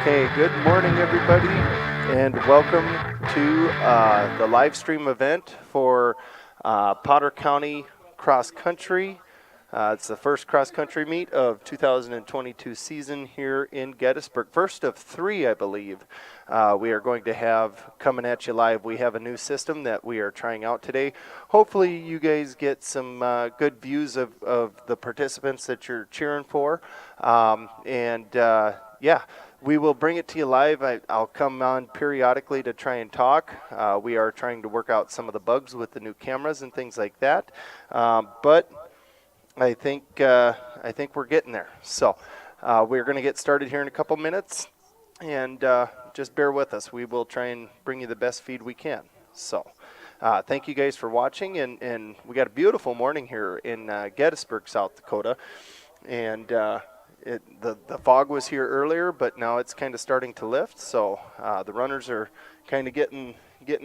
Okay, good morning, everybody, and welcome to the live stream event for Potter County Cross Country. It's the first cross country meet of 2022 season here in Gettysburg. First of three, I believe, we are going to have coming at you live. We have a new system that we are trying out today. Hopefully you guys get some good views of the participants that you're cheering for. Yeah, we will bring it to you live. I'll come on periodically to try and talk. We are trying to work out some of the bugs with the new cameras and things like that. But I think we're getting there. So we're going to get started here in a couple minutes, and just bear with us. We will try and bring you the best feed we can. So thank you guys for watching, and we got a beautiful morning here in Gettysburg, South Dakota, and the fog was here earlier, but now it's kind of starting to lift. So the runners are kind of getting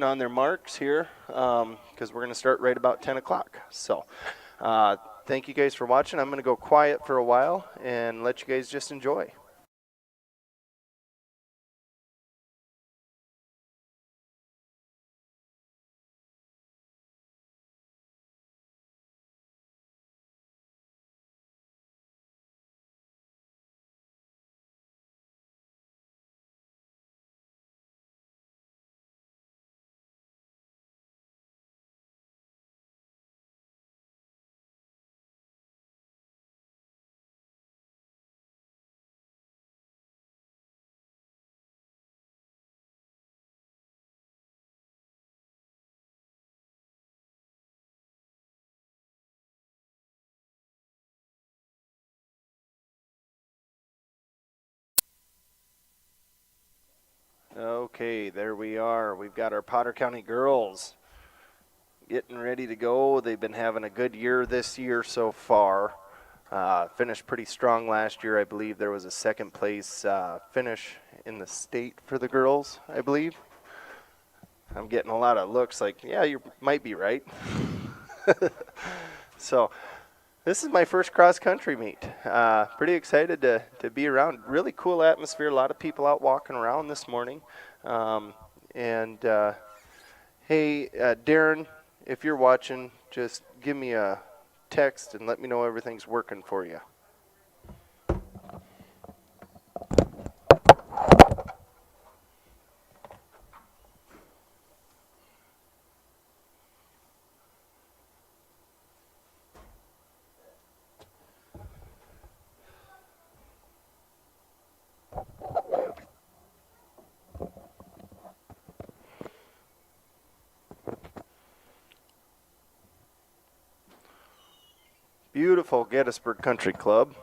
on their marks here because we're going to start right about 10 o'clock. So thank you guys for watching. I'm going to go quiet for a while and let you guys just enjoy. Okay, there we are. We've got our Potter County girls getting ready to go. They've been having a good year this year so far. Finished pretty strong last year. I believe there was a second place finish in the state for the girls, I believe. I'm getting a lot of looks like, yeah, you might be right. So this is my first cross-country meet. Pretty excited to be around. Really cool atmosphere. A lot of people out walking around this morning. Hey, Darren, if you're watching, just give me a text and let me know everything's working for you. Beautiful Gettysburg Country Club.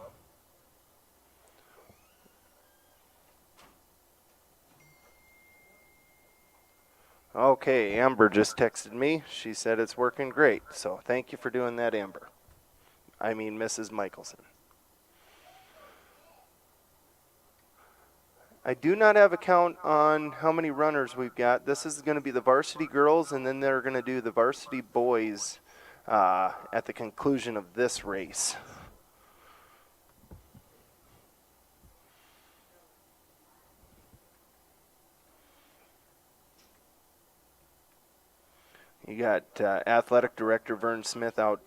Okay, Amber just texted me. She said it's working great. So thank you for doing that, Amber. I mean, Mrs. Michelson. I do not have a count on how many runners we've got. This is going to be the varsity girls, and then they're going to do the varsity boys at the conclusion of this race. You got athletic director Vern Smith out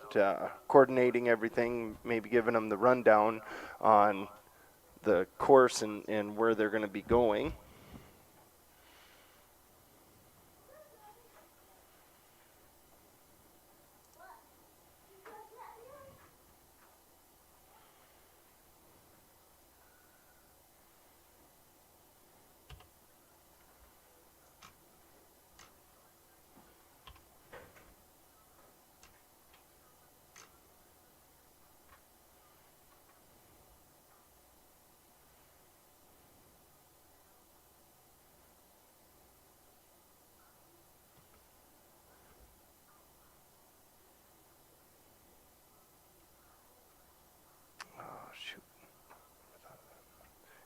coordinating everything, maybe giving them the rundown on the course and where they're going to be going.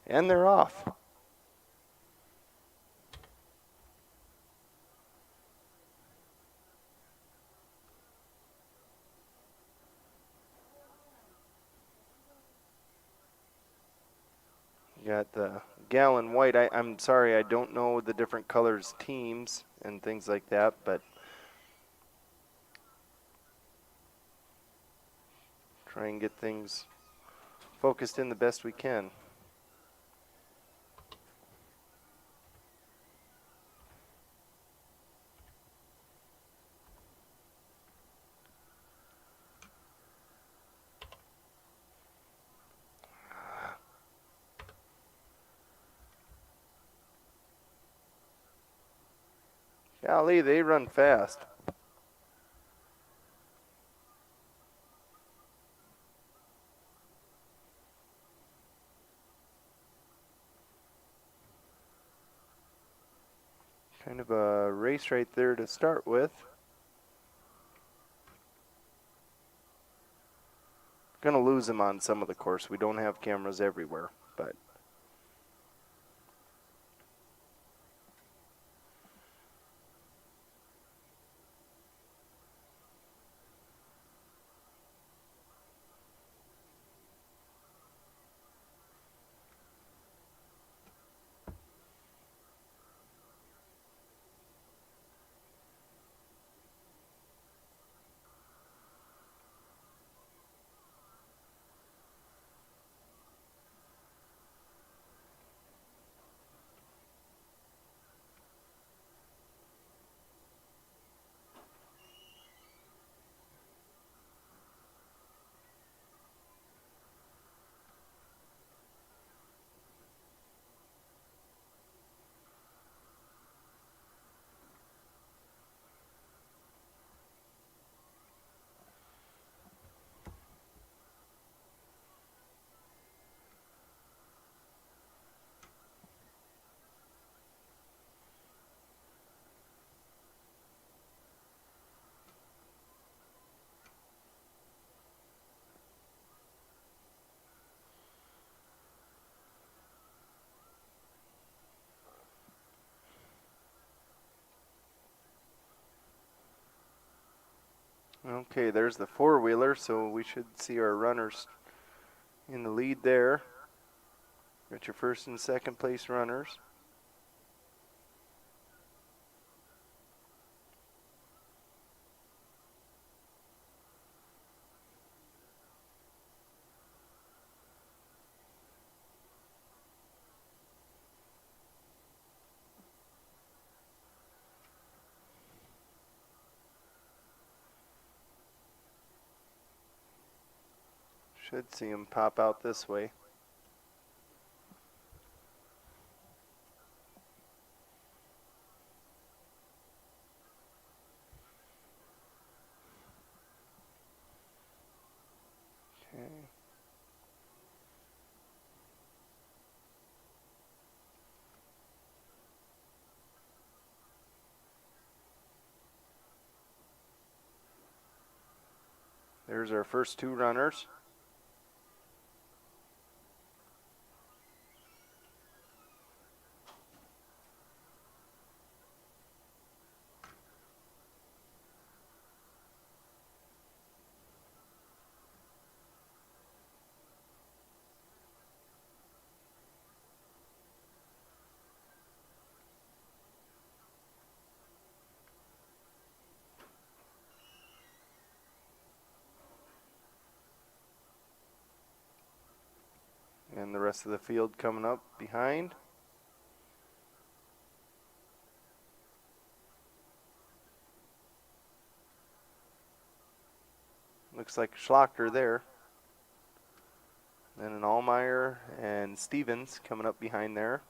And they're off. You got the gal in white. I'm sorry, I don't know the different colors teams and things like that, but try and get things focused in the best we can. Golly, they run fast. Kind of a race right there to start with. Gonna lose them on some of the course. We don't have cameras everywhere, but okay, there's the four-wheeler, so we should see our runners in the lead there. Got your first and second place runners. Should see them pop out this way. Okay. There's our first two runners. And the rest of the field coming up behind. Looks like Schlachter there. Then an Allmeyer and Stevens coming up behind there.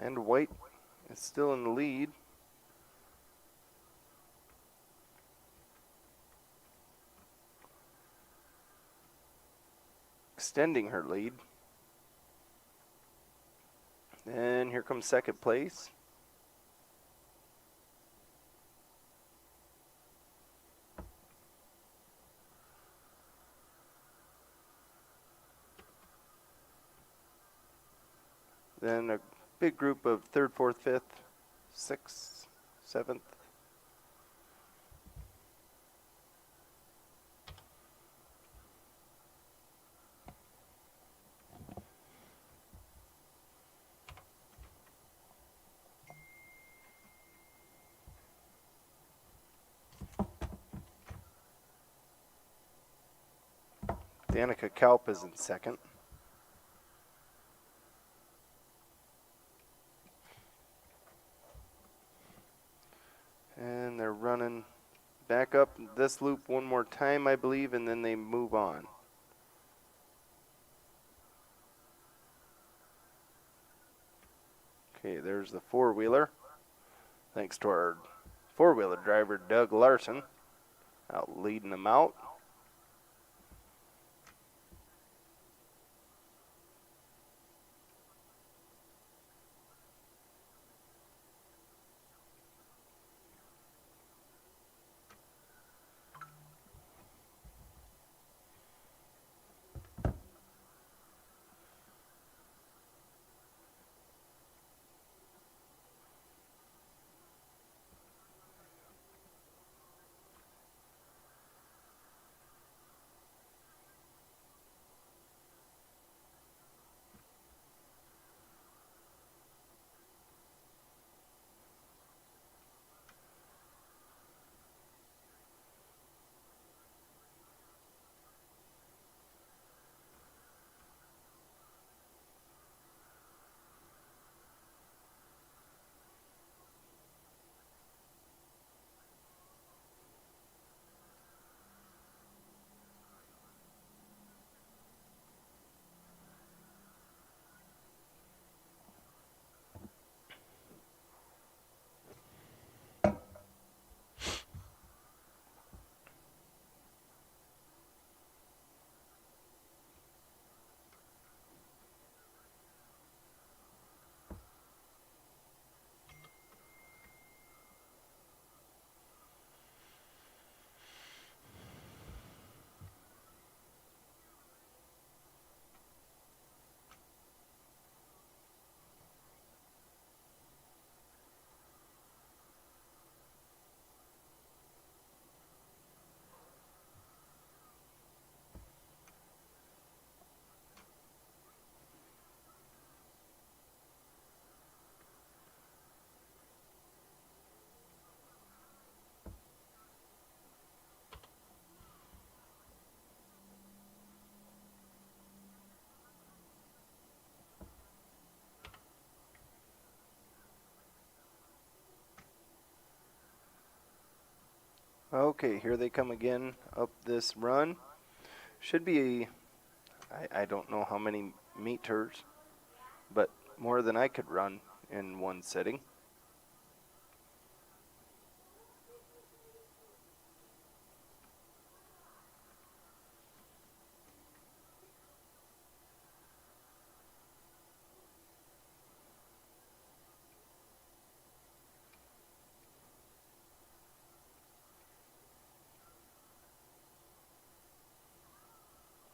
And white is still in the lead. Extending her lead. And here comes second place. Then a big group of third, fourth, fifth, sixth, seventh. Danica Kalp is in second. And they're running back up this loop one more time, I believe, and then they move on. Okay, there's the four-wheeler. Thanks to our four-wheeler driver, Doug Larson, out leading them out. Okay, here they come again up this run. Should be, I don't know how many meters, but more than I could run in one sitting.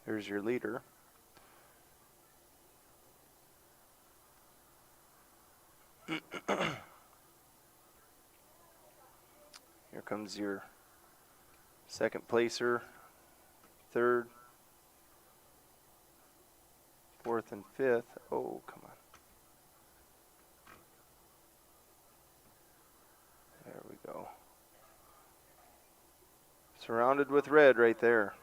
Here's your leader. Here comes your second placer, third, fourth, and fifth. Oh, come on. There we go. Surrounded with red right there.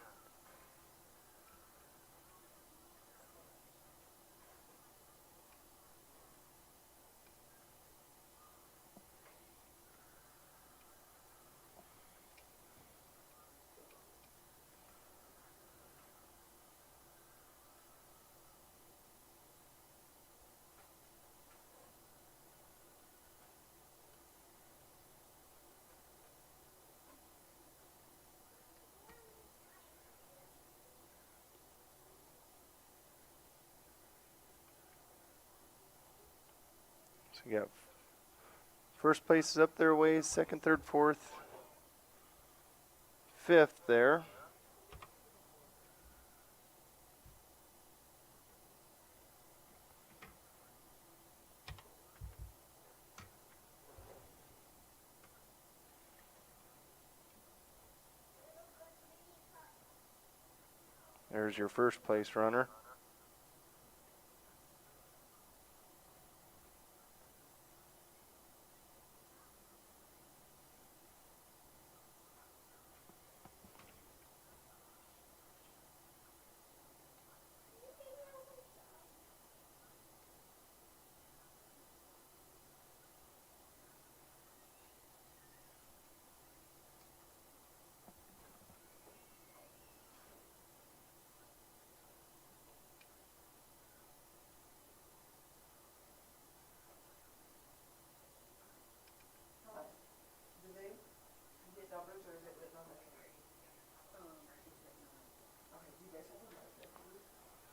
So you got first place is up their ways, second, third, fourth, fifth there. There's your first place runner.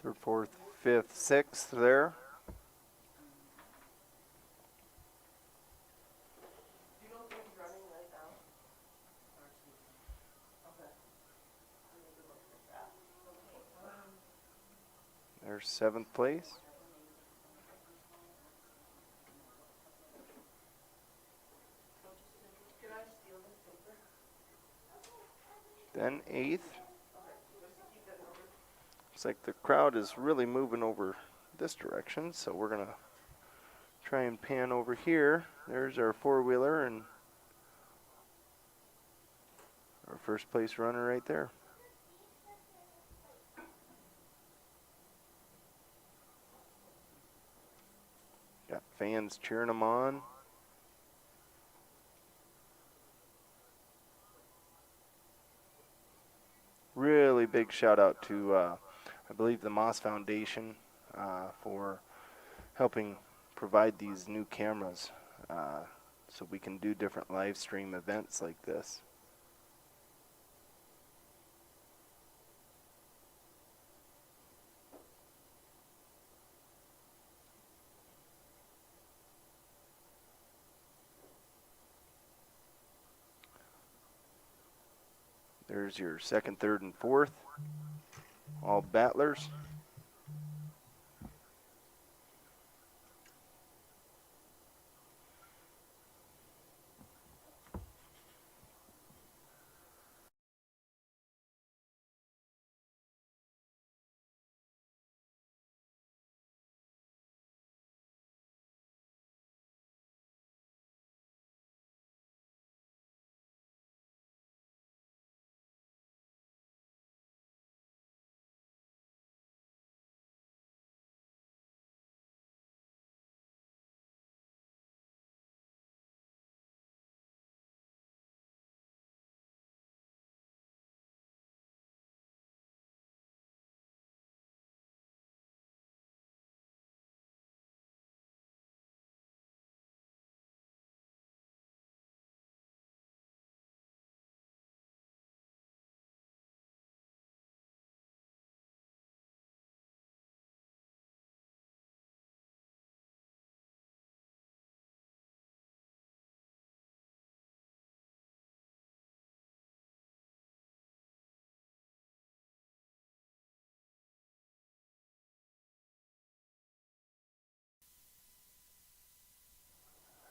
Third, fourth, fifth, sixth there. There's seventh place. Then eighth. Looks like the crowd is really moving over this direction, so we're gonna try and pan over here. There's our four-wheeler and our first place runner right there. Got fans cheering them on. Really big shout out to, I believe, the Moss Foundation for helping provide these new cameras so we can do different live stream events like this. There's your second, third, and fourth, all battlers.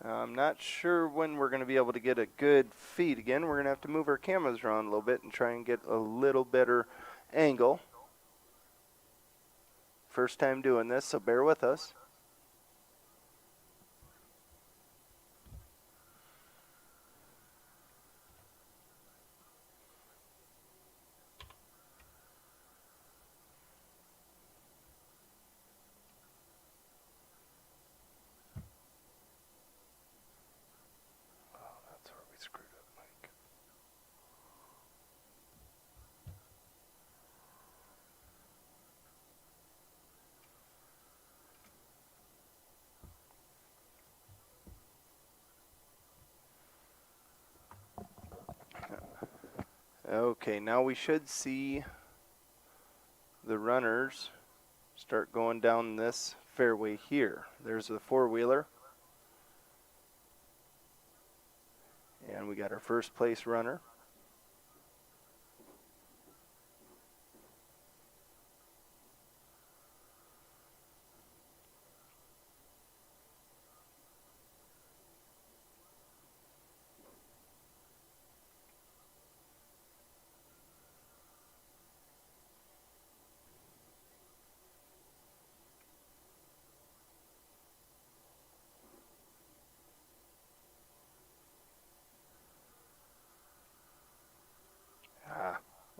I'm not sure when we're going to be able to get a good feed again. We're going to have to move our cameras around a little bit and try and get a little better angle. First time doing this, so bear with us. Oh, that's where we screwed up, Mike. Okay, now we should see the runners start going down this fairway here. There's the four-wheeler. And we got our first place runner.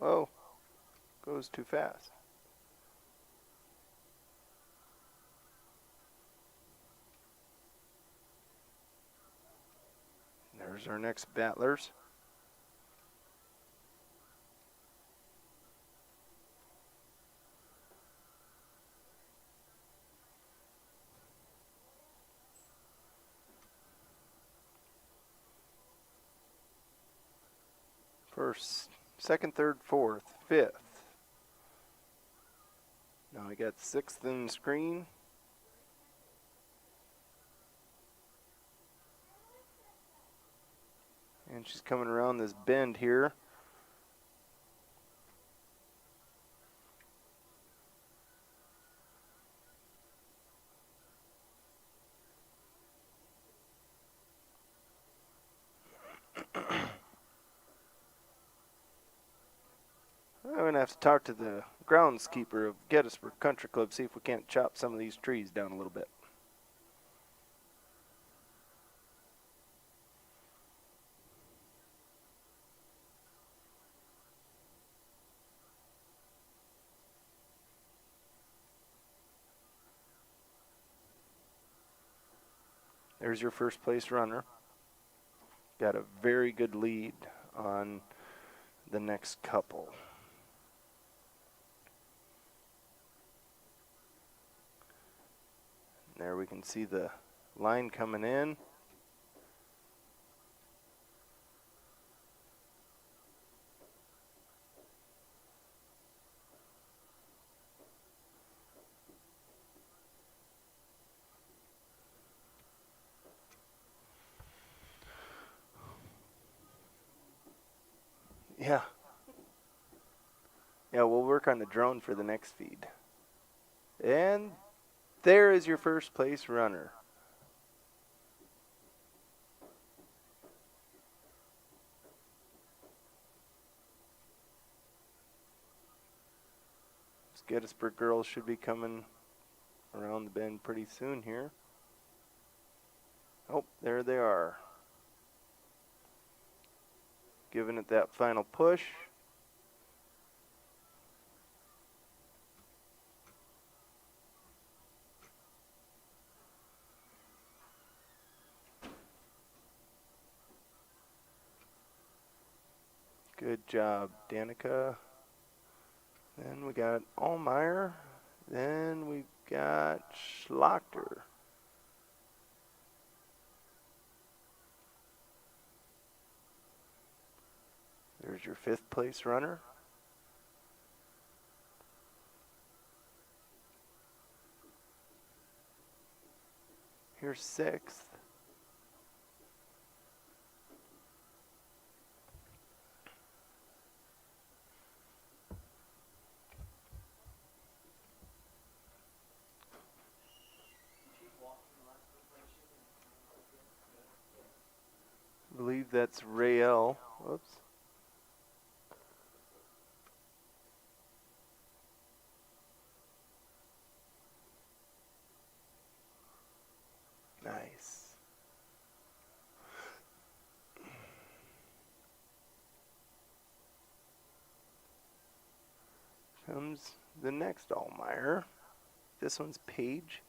Whoa, goes too fast. There's our next Battlers. First, second, third, fourth, fifth. Now we got sixth in the screen. And she's coming around this bend here. I'm going to have to talk to the groundskeeper of Gettysburg Country Club, see if we can't chop some of these trees down a little bit. There's your first place runner. Got a very good lead on the next couple. There we can see the line coming in. Yeah. Yeah, we'll work on the drone for the next feed. And there is your first place runner. This Gettysburg girls should be coming around the bend pretty soon here. Oh, there they are. Giving it that final push. Good job, Danica. Then we got Allmeyer. Then we got Schlachter. There's your fifth place runner. Here's sixth. I believe that's Rael. Whoops. Nice. Comes the next Allmeyer. This one's Paige.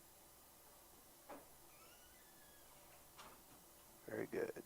Very good.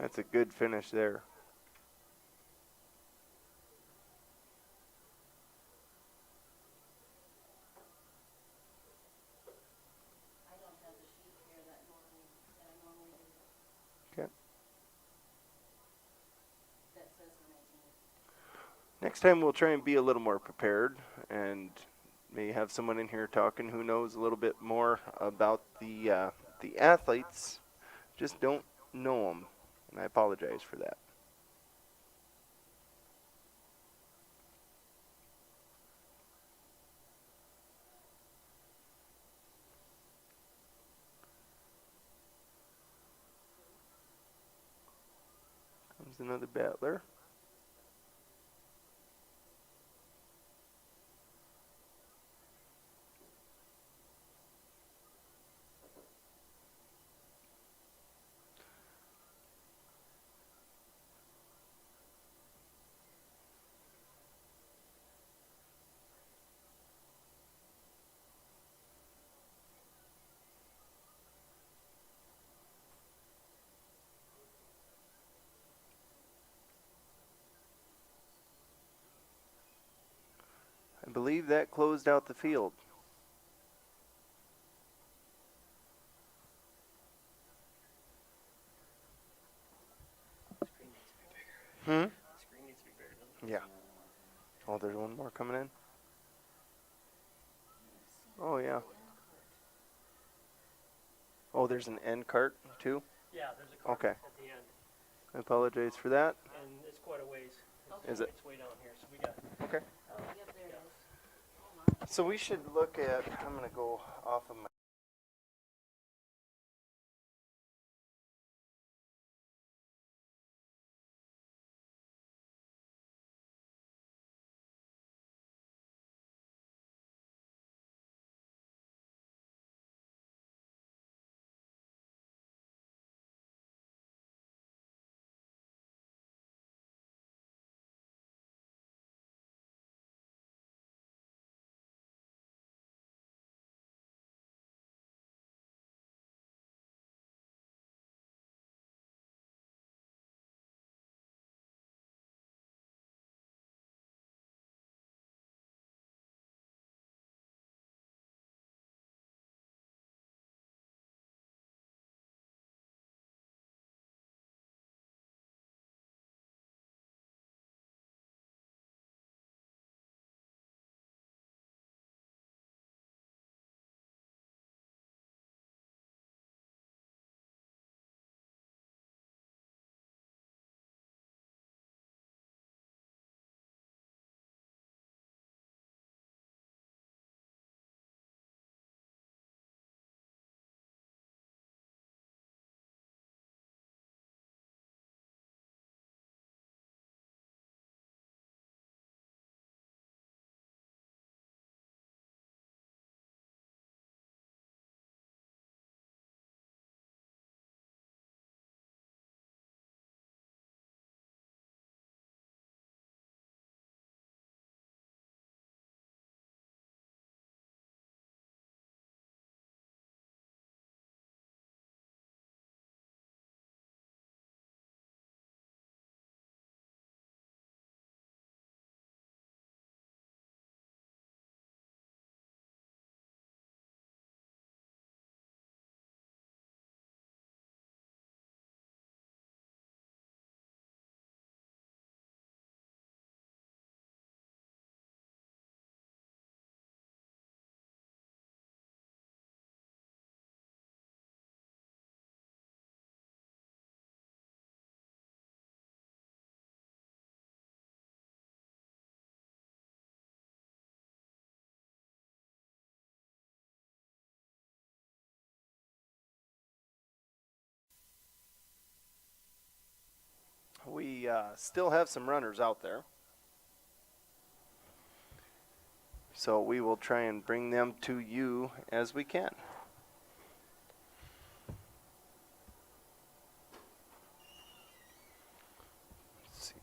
That's a good finish there. Okay. Next time we'll try and be a little more prepared and may have someone in here talking who knows a little bit more about the athletes. Just don't know them, and I apologize for that. Comes another battler. I believe that closed out the field. Hmm? Yeah. Oh, there's one more coming in? Oh, yeah. Oh, there's an end cart, too? Yeah, there's a cart Okay. at the end. I apologize for that. And it's quite a ways. Is it? It's way down here, so we got... Okay. Oh, yep, there it is. Oh, my. So we should look at, I'm going to go off of my We still have some runners out there. So we will try and bring them to you as we can. Let's see.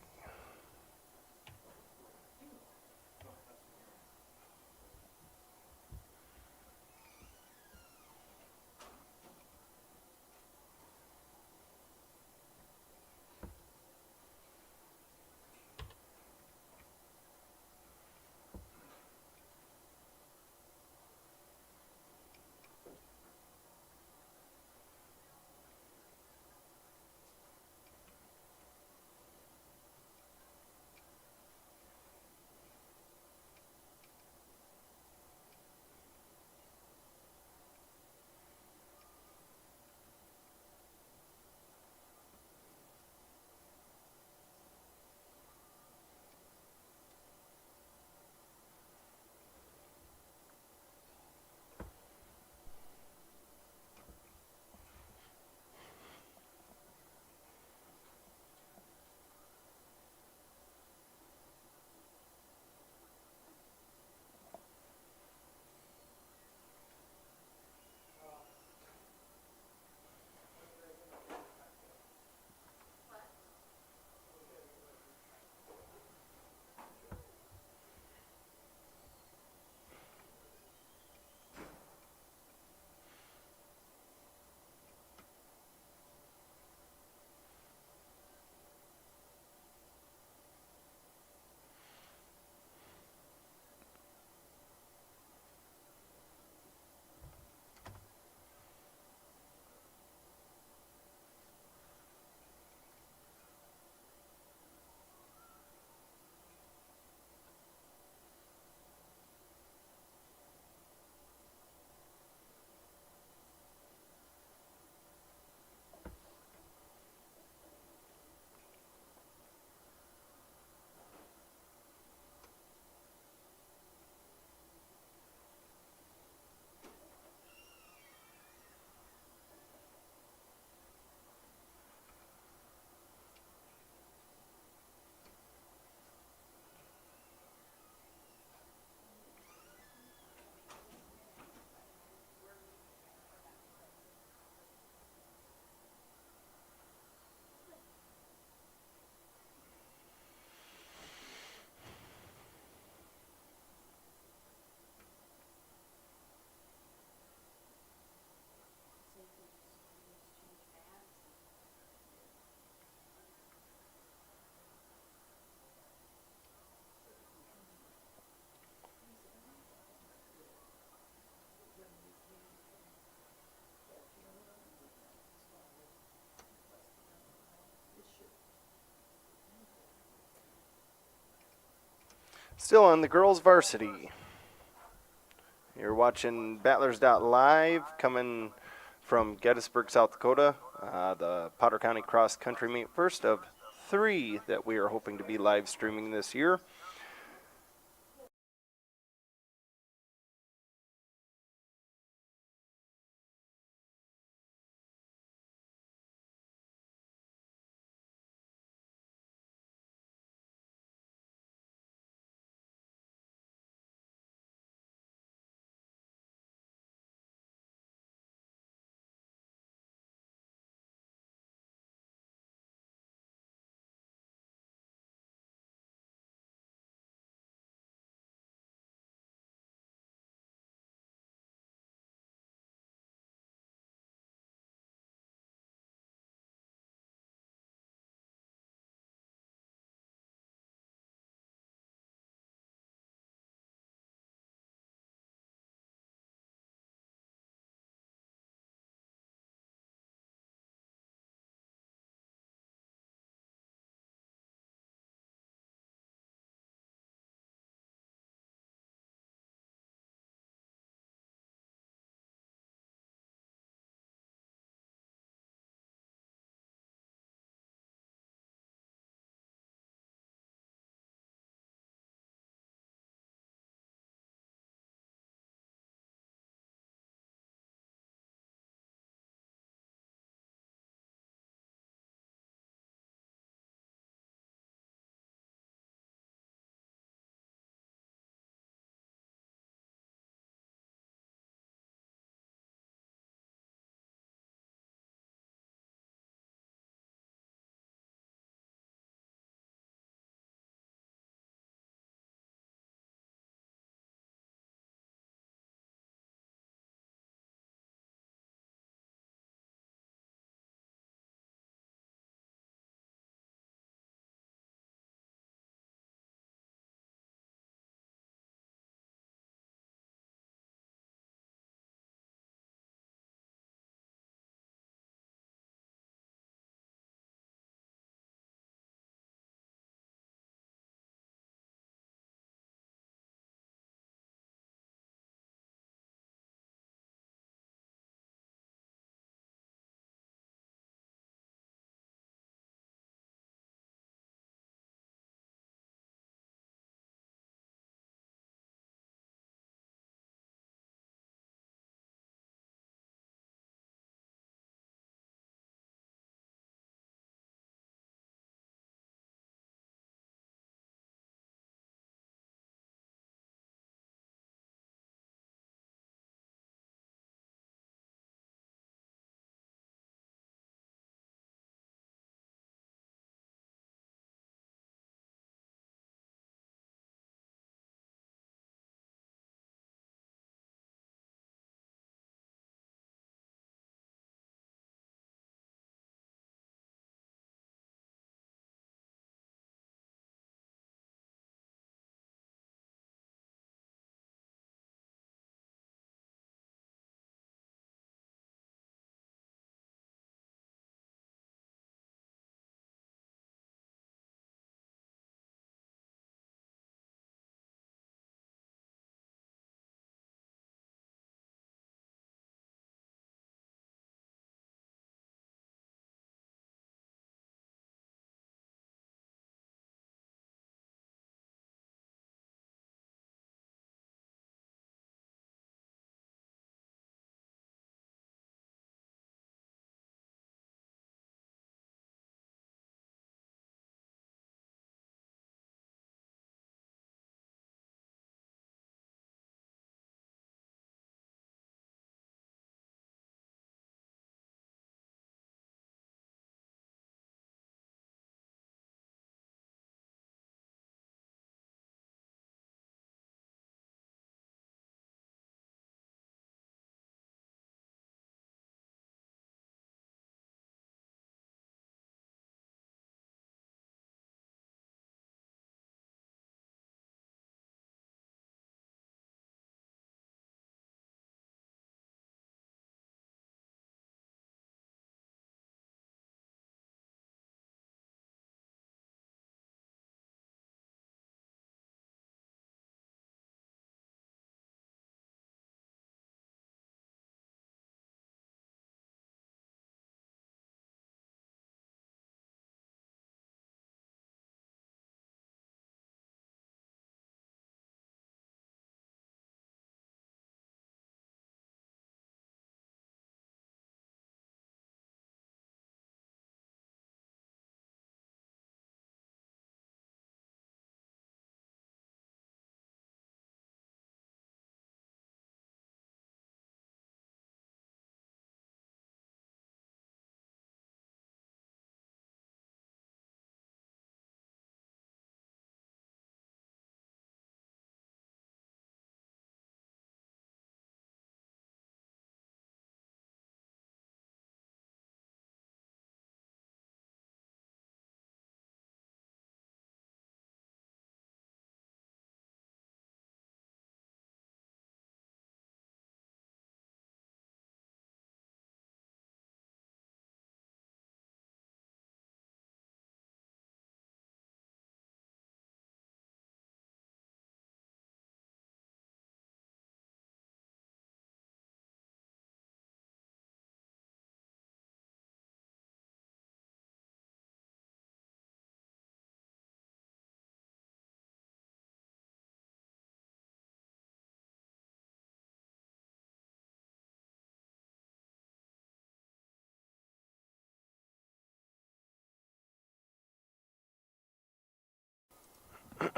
Still on the girls' varsity. You're watching Battlers.Live coming from Gettysburg, South Dakota. The Potter County Cross Country Meet, first of 3 that we are hoping to be live streaming this year.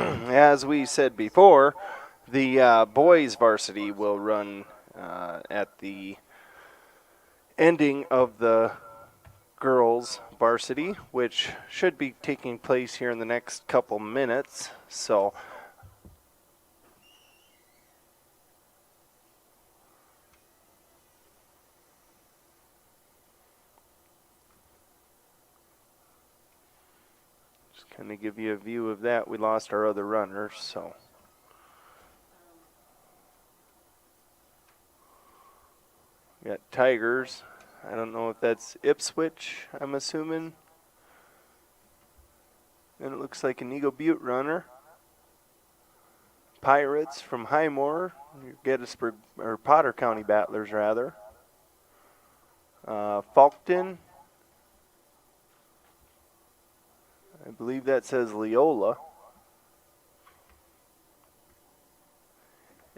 as we said before, the boys varsity will run at the ending of the girls varsity, which should be taking place here in the next couple minutes. So just kind of give you a view of that. We lost our other runners, so. We got Tigers. I don't know if that's Ipswich, I'm assuming. And it looks like an Eagle Butte runner. Pirates from Highmore, Gettysburg, or Potter County Battlers, rather. Falkton. I believe that says Leola.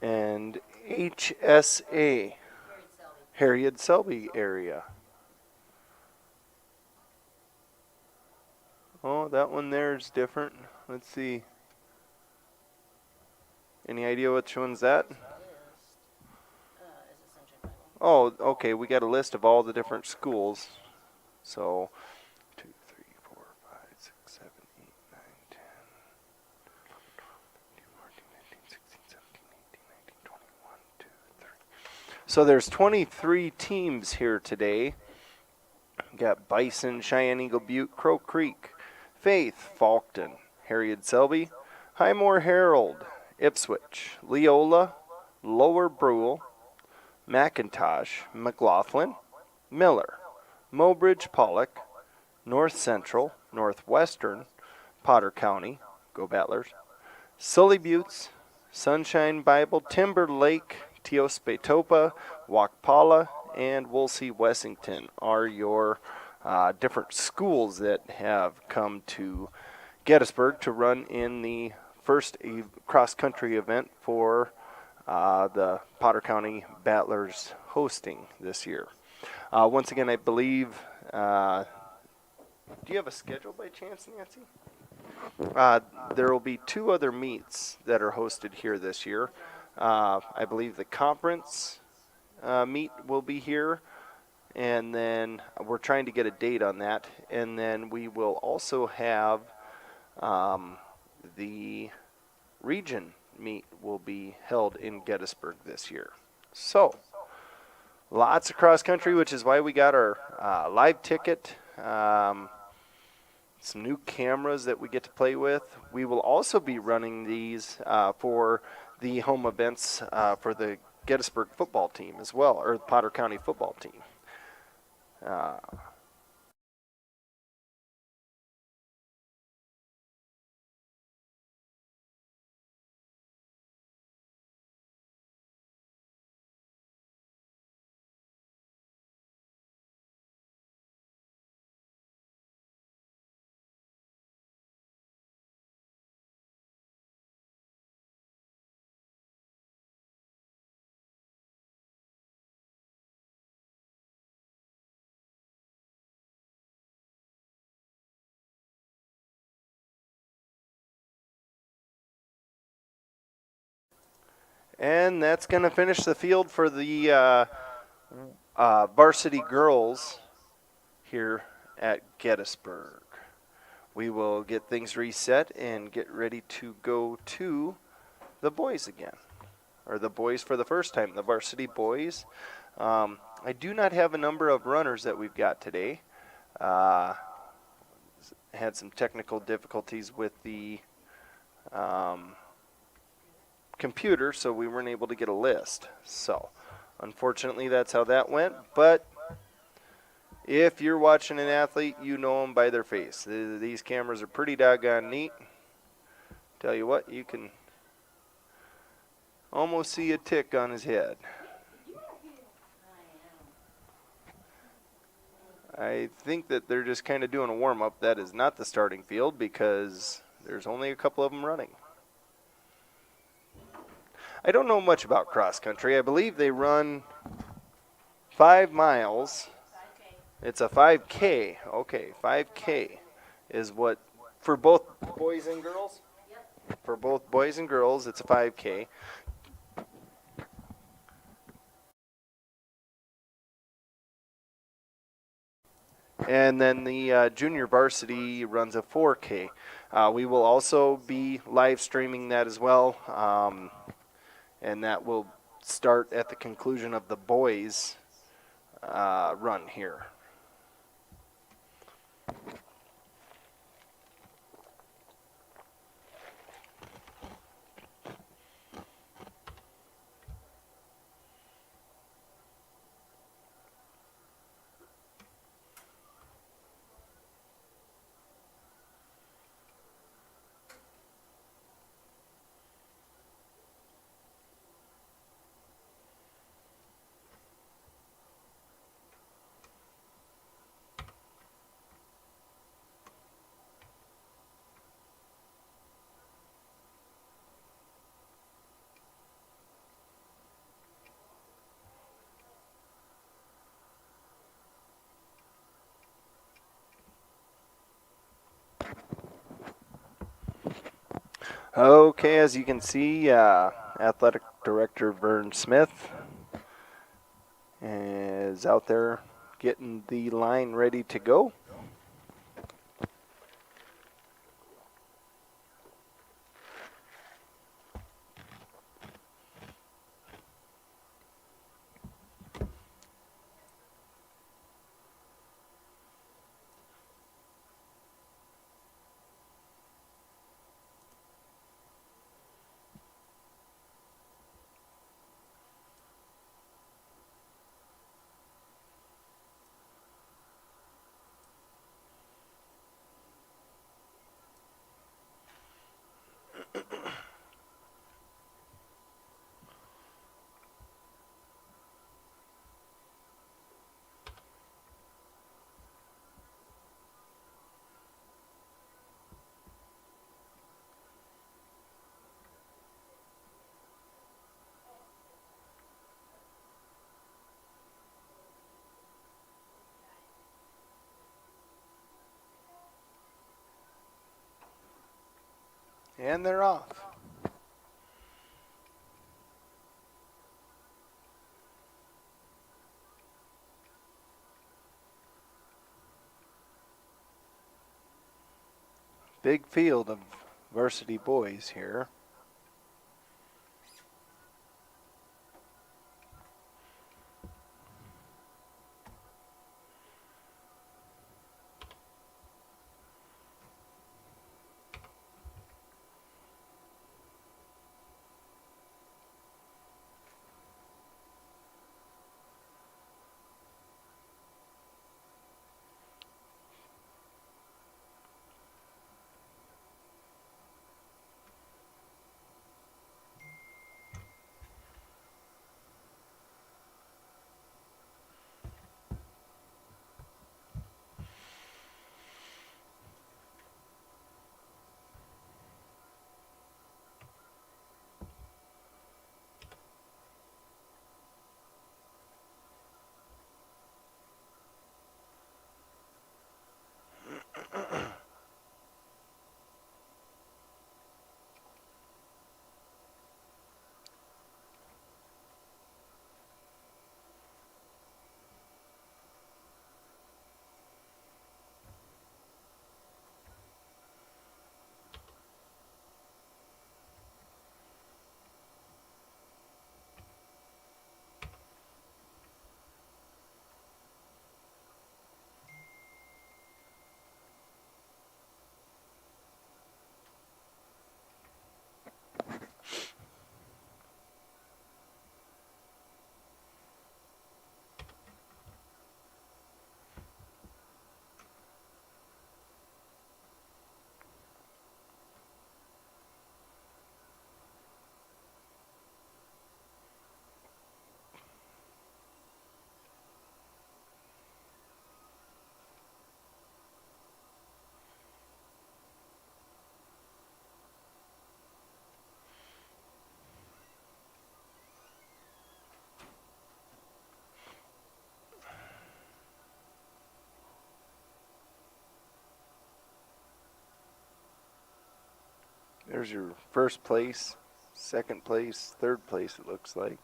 And HSA, Harriet Selby area. Oh, that one there is different. Let's see. Any idea which one's that? Oh, okay. We got a list of all the different schools. So, 2, 3, 4, 5, 6, 7, 8, 9, 10, 14, 15, 16, 17, 18, 19, 21, 2, 3. So there's 23 teams here today. We got Bison, Cheyenne Eagle Butte, Crow Creek, Faith, Falkton, Harriet Selby, Highmore Herald, Ipswich, Leola, Lower Brule, McIntosh, McLaughlin, Miller, Mobridge, Pollock, North Central, Northwestern, Potter County, go Battlers, Sully Buttes, Sunshine Bible, Timber Lake, Teospatopa, Wakpala, and Woolsey Wessington are your different schools that have come to Gettysburg to run in the first cross-country event for the Potter County Battlers hosting this year. Once again, I believe, do you have a schedule by chance, Nancy? There will be 2 other meets that are hosted here this year. I believe the conference meet will be here, and then we're trying to get a date on that. And then we will also have the region meet will be held in Gettysburg this year. So, lots of cross country, which is why we got our live ticket. Some new cameras that we get to play with. We will also be running these for the home events for the Gettysburg football team as well, or Potter County football team. And that's going to finish the field for the varsity girls here at Gettysburg. We will get things reset and get ready to go to the boys again, or the boys for the first time, the varsity boys. I do not have a number of runners that we've got today. Had some technical difficulties with the computer, so we weren't able to get a list. So, unfortunately, that's how that went. But if you're watching an athlete, you know them by their face. These cameras are pretty doggone neat. Tell you what, you can almost see a tick on his head. I think that they're just kind of doing a warm-up. That is not the starting field because there's only a couple of them running. I don't know much about cross country. I believe they run 5 miles. 5K. It's a 5K. Okay, 5K is what, for both boys and girls? Yep. for both boys and girls, it's a 5K. And then the junior varsity runs a 4K. We will also be live streaming that as well, and that will start at the conclusion of the boys' run here. Okay, as you can see, Athletic Director Vern Smith is out there getting the line ready to go. And they're off. Big field of varsity boys here. There's your first place, second place, third place, it looks like.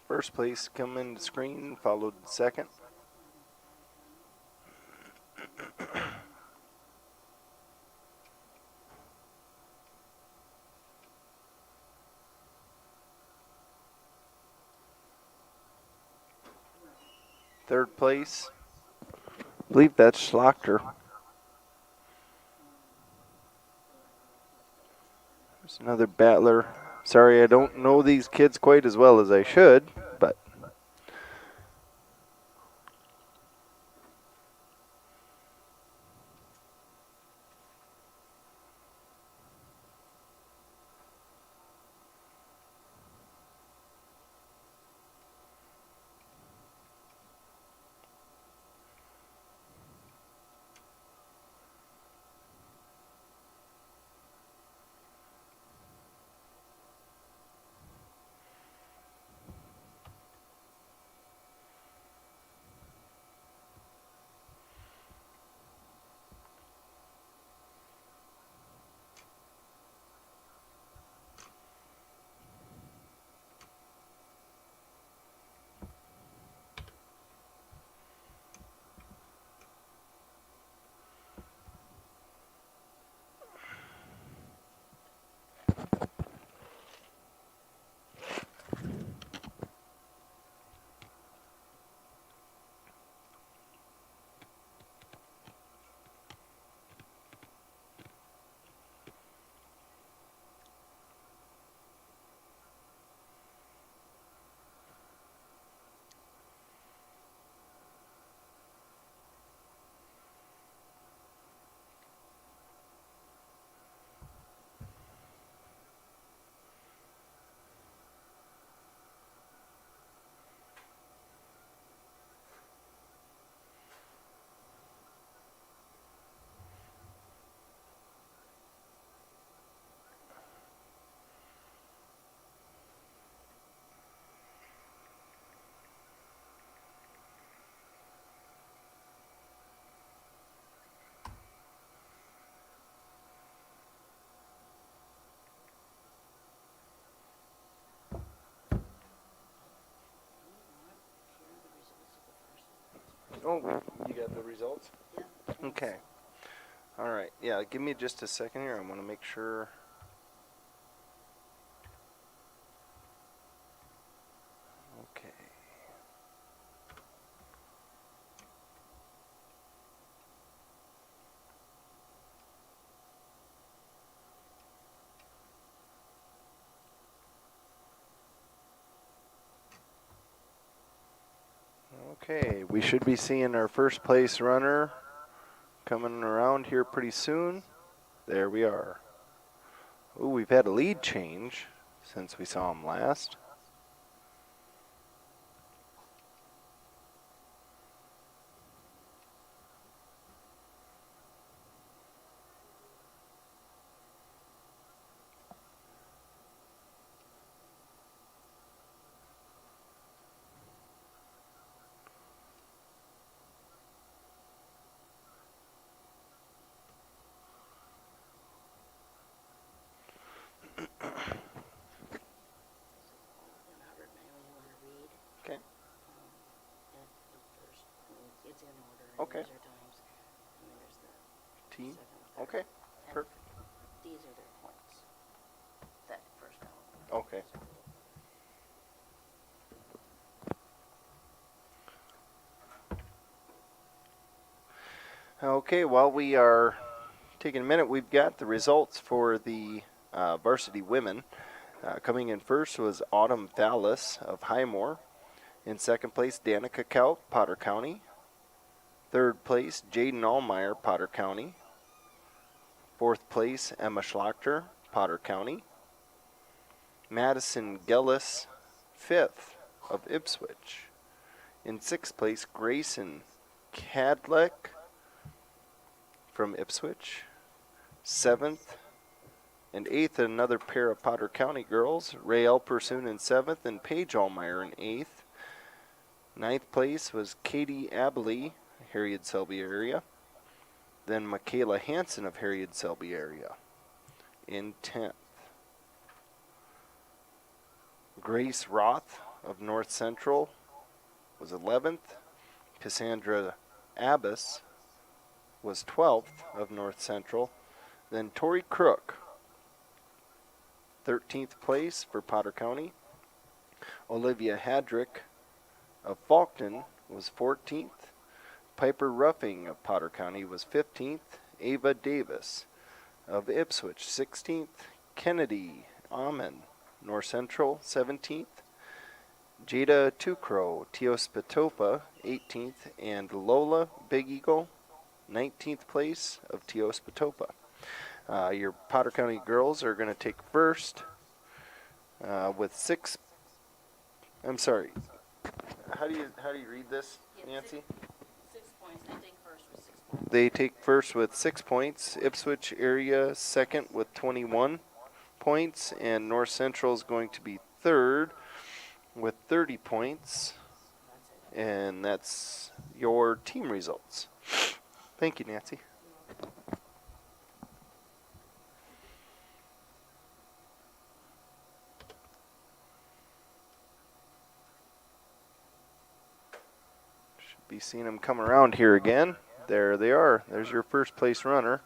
First place coming to screen, followed second. Third place, I believe that's Schlachter. There's another battler. Sorry, I don't know these kids quite as well as I should, but oh, you got the results? Yeah. Okay. All right. Yeah, give me just a second here. I want to make sure. Okay. Okay, we should be seeing our first place runner coming around here pretty soon. There we are. Ooh, we've had a lead change since we saw him last. Robert, now you want to read Okay. at the first, it's in order, and Okay. these are times, and then there's the Team. second, third. Okay. And Perfect. these are their points, that first column. Okay. Okay, while we are taking a minute, we've got the results for the varsity women. Coming in first was Autumn Fallis of Highmore. In second place, Danica Kaut, Potter County. Third place, Jaden Allmeyer, Potter County. Fourth place, Emma Schlachter, Potter County. Madison Gellis, fifth, of Ipswich. In sixth place, Grayson Cadleck from Ipswich. Seventh and eighth, another pair of Potter County girls, Ray Elpersoon in seventh and Paige Allmeyer in eighth. Ninth place was Katie Abley, Harriet-Selby area. Then Michaela Hansen of Harriet-Selby area in 10th. Grace Roth of North Central was 11th. Cassandra Abbas was 12th of North Central. Then Tori Crook, 13th place for Potter County. Olivia Hadrick of Faulkton was 14th. Piper Ruffing of Potter County was 15th. Ava Davis of Ipswich, 16th. Kennedy Amen, North Central, 17th. Jada Tucrow, Teospatopa, 18th. And Lola Big Eagle, 19th place of Teospatopa. Your Potter County girls are going to take first with 6. I'm sorry. How do you read this, Nancy? 6 points. They take first with 6 points. They take first with 6 points. Ipswich area second with 21 points, and North Central is going to be third with 30 points. That's it. And that's your team results. Thank you, Nancy. Should be seeing them come around here again. There they are. There's your first place runner.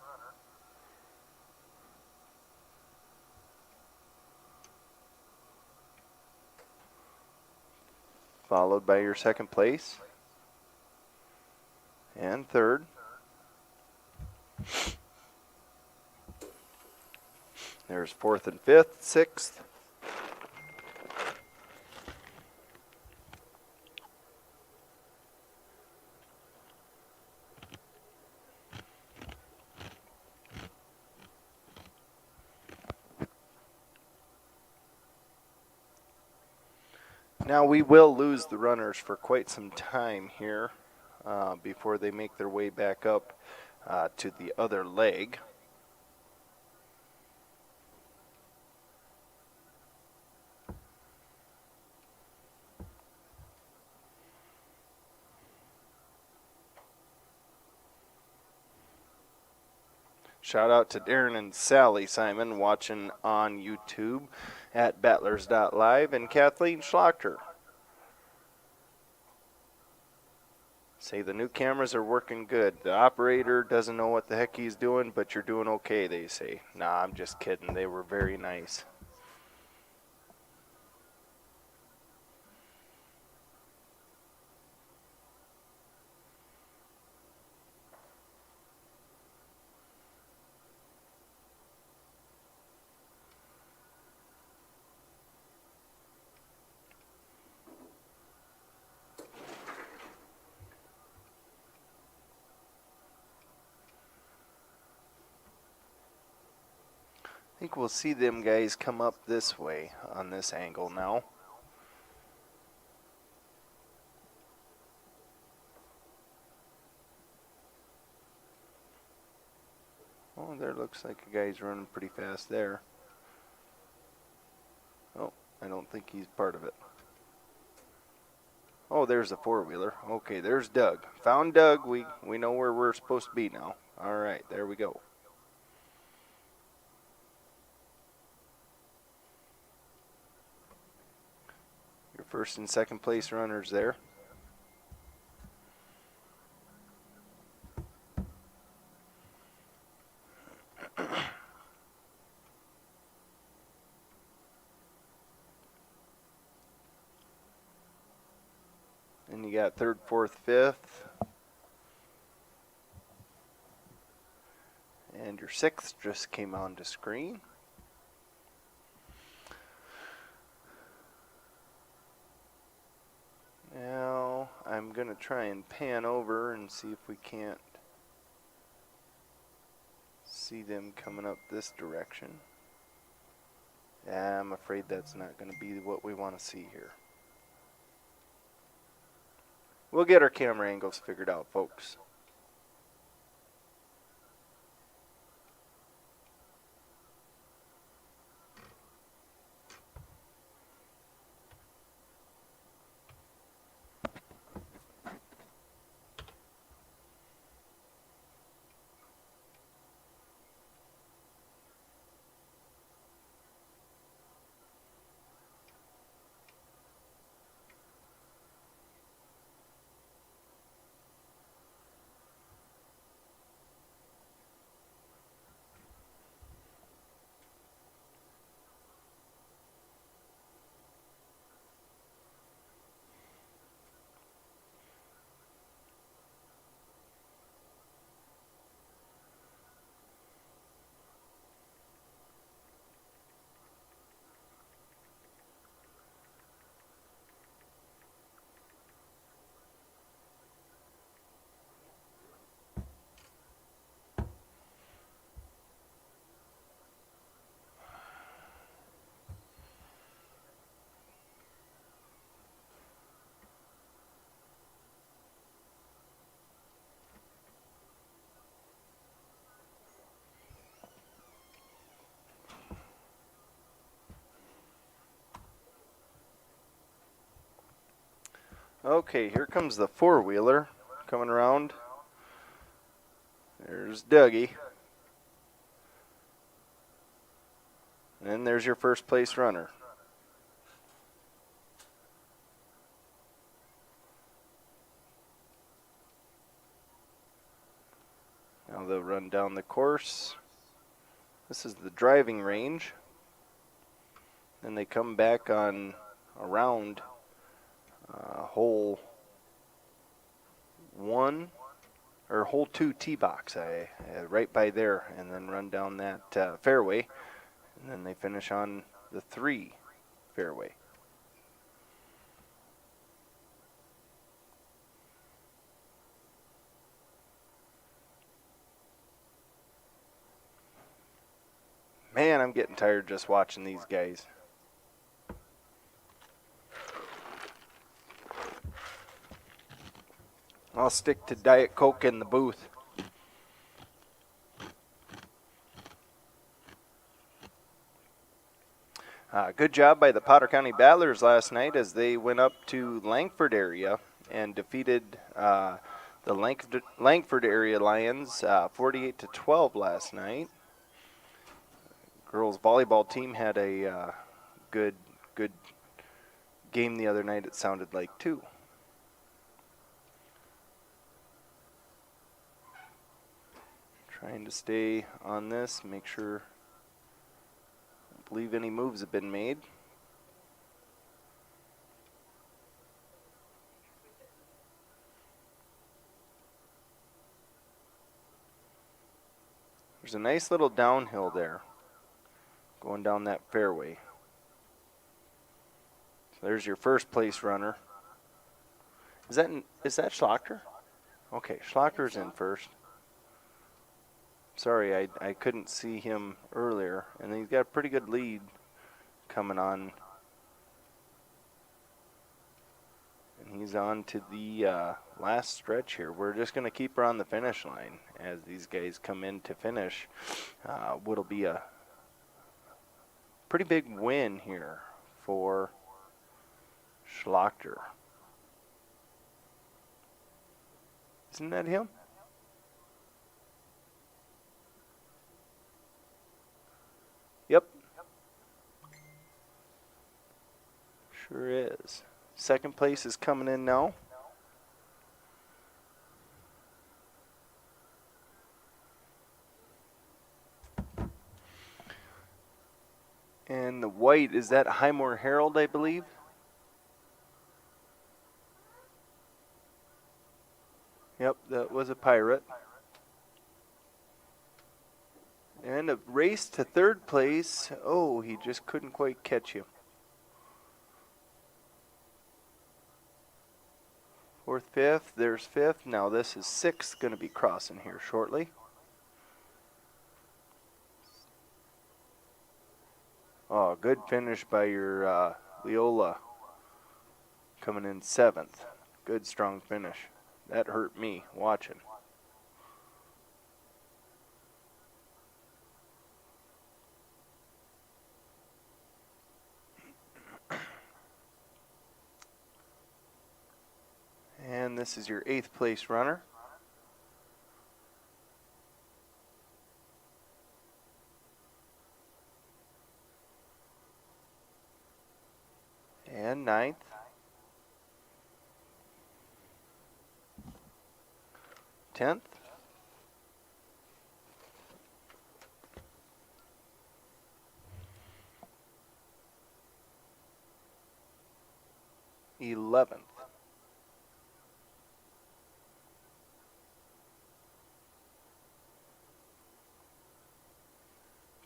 Followed by your second place. And third. There's fourth and fifth, sixth. Now we will lose the runners for quite some time here before they make their way back up to the other leg. Shout out to Darren and Sally Simon watching on YouTube at Battlers.Live and Kathleen Schlachter. Say the new cameras are working good. The operator doesn't know what the heck he's doing, but you're doing okay, they say. Nah, I'm just kidding. They were very nice. I think we'll see them guys come up this way on this angle now. Oh, there looks like a guy's running pretty fast there. Oh, I don't think he's part of it. Oh, there's the four-wheeler. Okay, there's Doug. Found Doug. We know where we're supposed to be now. All right, there we go. Your first and second place runners there. And you got third, fourth, fifth. And your sixth just came onto screen. I'm going to try and pan over and see if we can't see them coming up this direction. Yeah, I'm afraid that's not going to be what we want to see here. We'll get our camera angles figured out, folks. Okay, here comes the four-wheeler coming around. There's Dougie. And there's your first place runner. Now they'll run down the course. This is the driving range. Then they come back on around hole 1 or hole 2 tee box, right by there, and then run down that fairway, and then they finish on the 3 fairway. Man, I'm getting tired just watching these guys. I'll stick to Diet Coke in the booth. Good job by the Potter County Battlers last night as they went up to Langford area and defeated the Langford area Lions 48-12 last night. Girls volleyball team had a good game the other night, it sounded like, too. Trying to stay on this, make sure, I don't believe any moves have been made. There's a nice little downhill there, going down that fairway. So there's your first place runner. Is that Schlachter? Okay, Schlachter's in first. Sorry, I couldn't see him earlier, and he's got a pretty good lead coming on. And he's on to the last stretch here. We're just going to keep her on the finish line as these guys come in to finish. What'll be a pretty big win here for Schlachter. Isn't that him? Yep. Sure is. Second place is coming in now. And the white, is that Highmore Herald, I believe? Yep, that was a pirate. And a race to third place. Oh, he just couldn't quite catch you. 4th, 5th. There's 5th. Now this is 6th going to be crossing here shortly. Oh, good finish by your Leola. Coming in 7th. Good strong finish. That hurt me watching. And this is your 8th place runner. And 9th. 10th. 11th.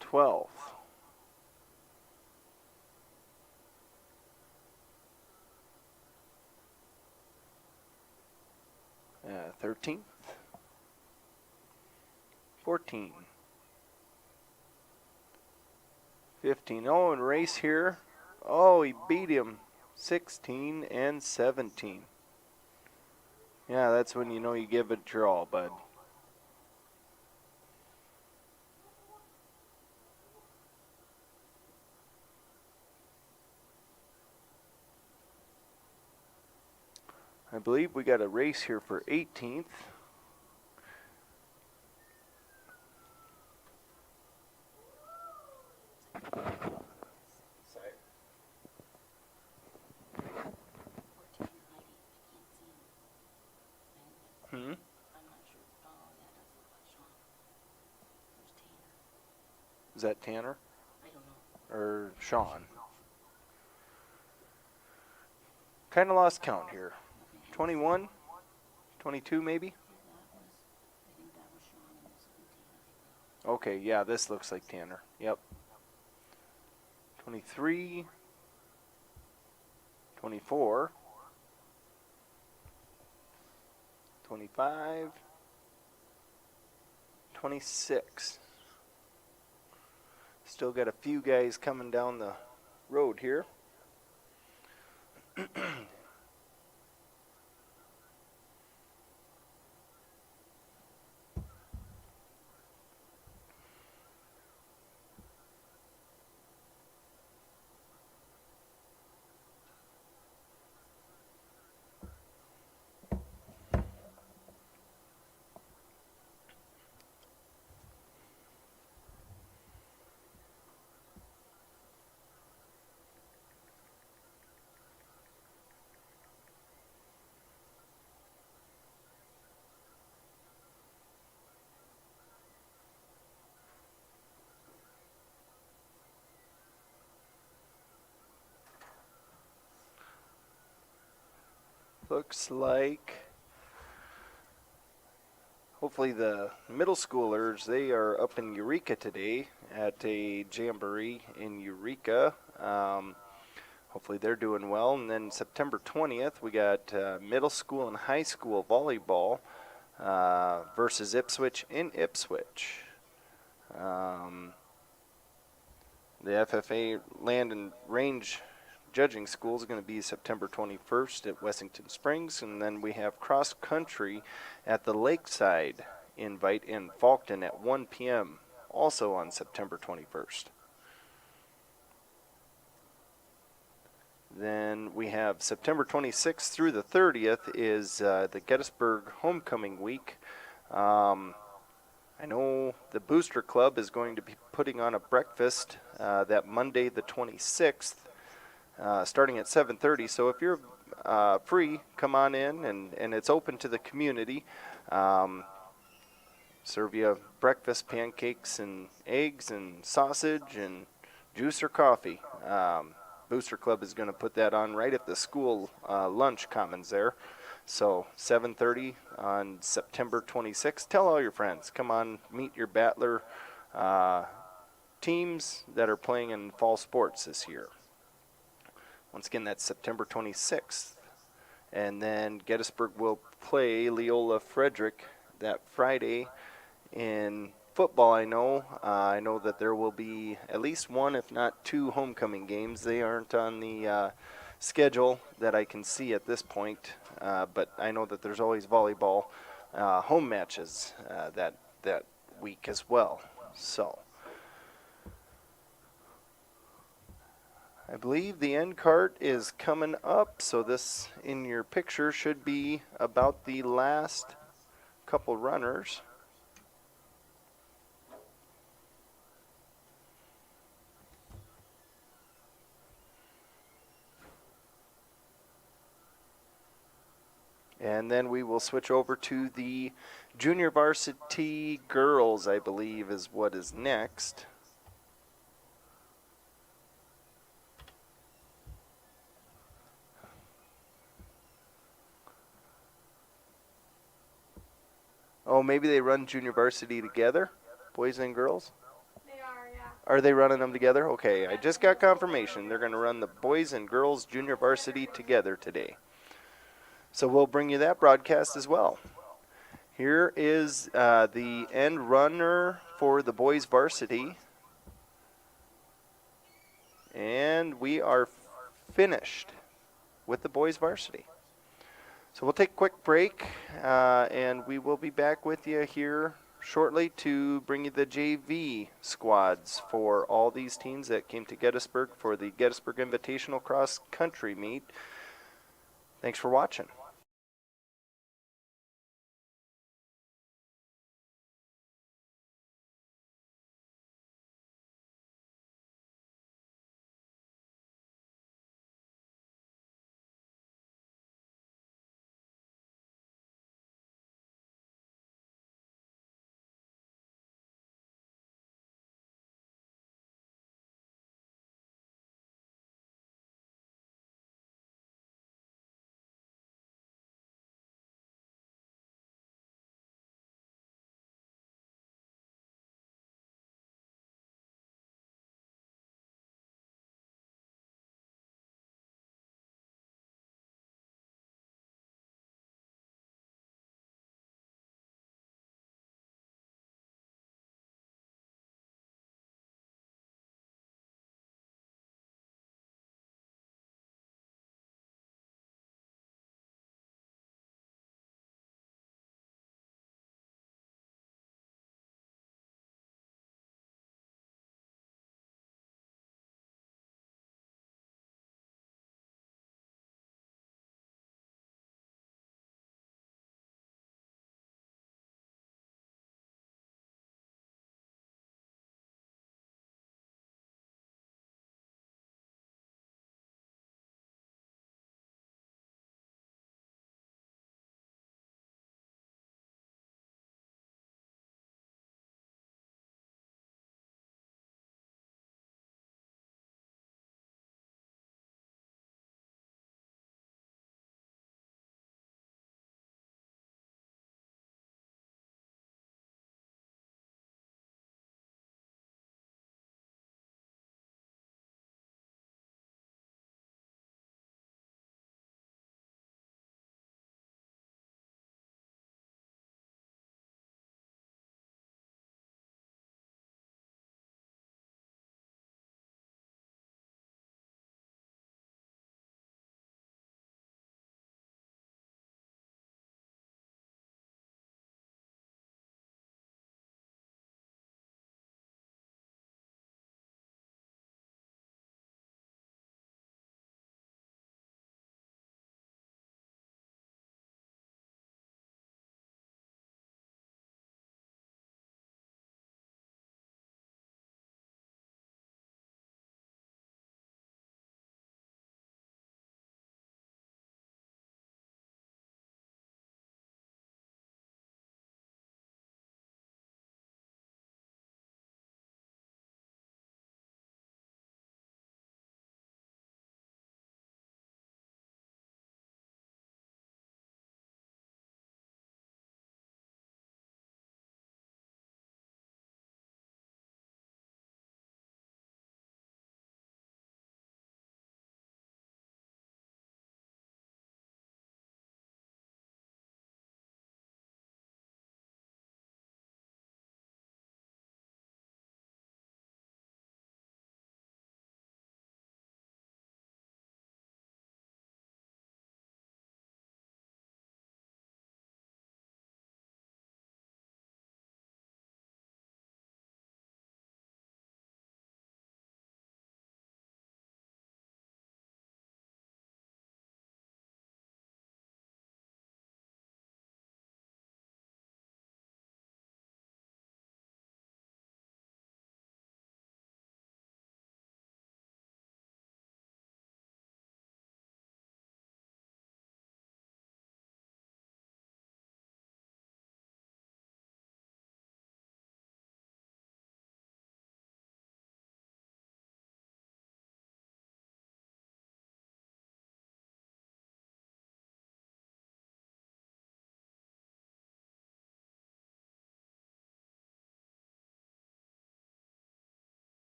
12th. 13th. 14. 15. Oh, and race here. Oh, he beat him. 16 and 17. Yeah, that's when you know you give it your all, bud. I believe we got a race here for 18th. Sorry. 14, Heidi, I can't see him. Hmm? I'm not sure. Oh, that does look like Sean. There's Tanner. Is that Tanner I don't know. or Sean? Kind of lost count here. 21, 22 maybe? Yeah, I think that was Sean and this would be Tanner. Okay, yeah, this looks like Tanner. Yep. 23, 24, 25, 26. Still got a few guys coming down the road here. Looks like hopefully the middle schoolers, they are up in Eureka today at a jamboree in Eureka. Hopefully they're doing well. And then September 20th, we got middle school and high school volleyball versus Ipswich in Ipswich. The FFA Land and Range Judging School is going to be September 21st at Wessington Springs, and then we have cross country at the Lakeside Invite in Falkton at 1 p.m. also on September 21st. Then we have September 26th through the 30th is the Gettysburg Homecoming Week. I know the Booster Club is going to be putting on a breakfast that Monday the 26th. Starting at 7:30. So if you're free, come on in, and it's open to the community. Serve you breakfast, pancakes, and eggs, and sausage, and juice or coffee. Booster Club is going to put that on right at the school lunch commons there. So 7:30 on September 26th. Tell all your friends. Come on, meet your Battler teams that are playing in fall sports this year. Once again, that's September 26th And then Gettysburg will play Leola Frederick that Friday. In football, I know that there will be at least one, if not two, homecoming games. They aren't on the schedule that I can see at this point, but I know that there's always volleyball home matches that week as well. So I believe the end cart is coming up, so this in your picture should be about the last couple runners. And then we will switch over to the junior varsity girls, I believe, is what is next. Oh, maybe they run junior varsity together, boys and girls? They are, yeah. Are they running them together? Okay, I just got confirmation. They're going to run the boys and girls junior varsity together today. So we'll bring you that broadcast as well. Here is the end runner for the boys varsity. And we are finished with the boys varsity. So we'll take a quick break, and we will be back with you here shortly to bring you the JV squads for all these teams that came to Gettysburg for the Gettysburg Invitational Cross Country Meet. Thanks for watching.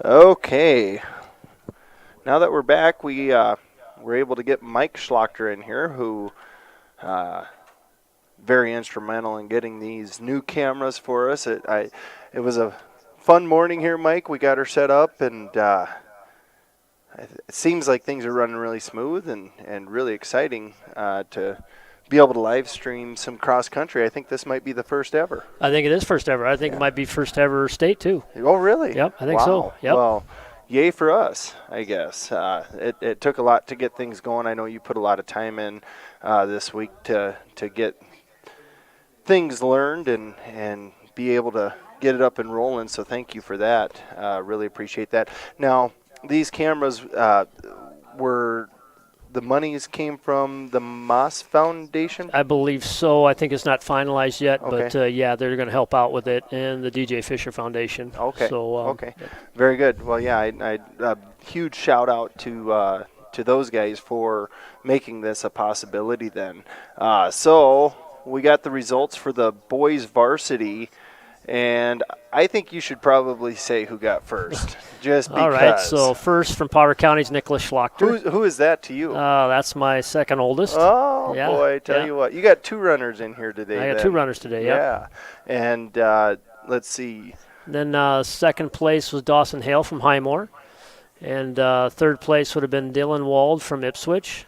Okay. Now that we're back, we were able to get Mike Schlachter in here, who very instrumental in getting these new cameras for us. It was a fun morning here, Mike. We got her set up, and it seems like things are running really smooth and really exciting to be able to live stream some cross country. I think this might be the first ever. I think it is first ever. I think it might be first ever state too. Oh, really? Yep, I think so. Yep. Well, yay for us, I guess. It took a lot to get things going. I know you put a lot of time in this week to get things learned and be able to get it up and rolling. So thank you for that. Really appreciate that. Now, these cameras were the monies came from the Moss Foundation? I believe so. I think it's not finalized yet, Okay. but yeah, they're going to help out with it, and the DJ Fisher Foundation. Okay. So Okay. Very good. Well, yeah, a huge shout out to those guys for making this a possibility. Then, so we got the results for the boys varsity, and I think you should probably say who got first, just because. All right. So first from Potter County's Nicholas Schlachter. Who is that to you? That's my second oldest. Oh, Yeah, boy, tell yeah. you what. You got two runners in here today. I got then. two runners today. Yep. Yeah. And let's see. Then second place was Dawson Hale from Highmore, and third place would have been Dylan Wald from Ipswich.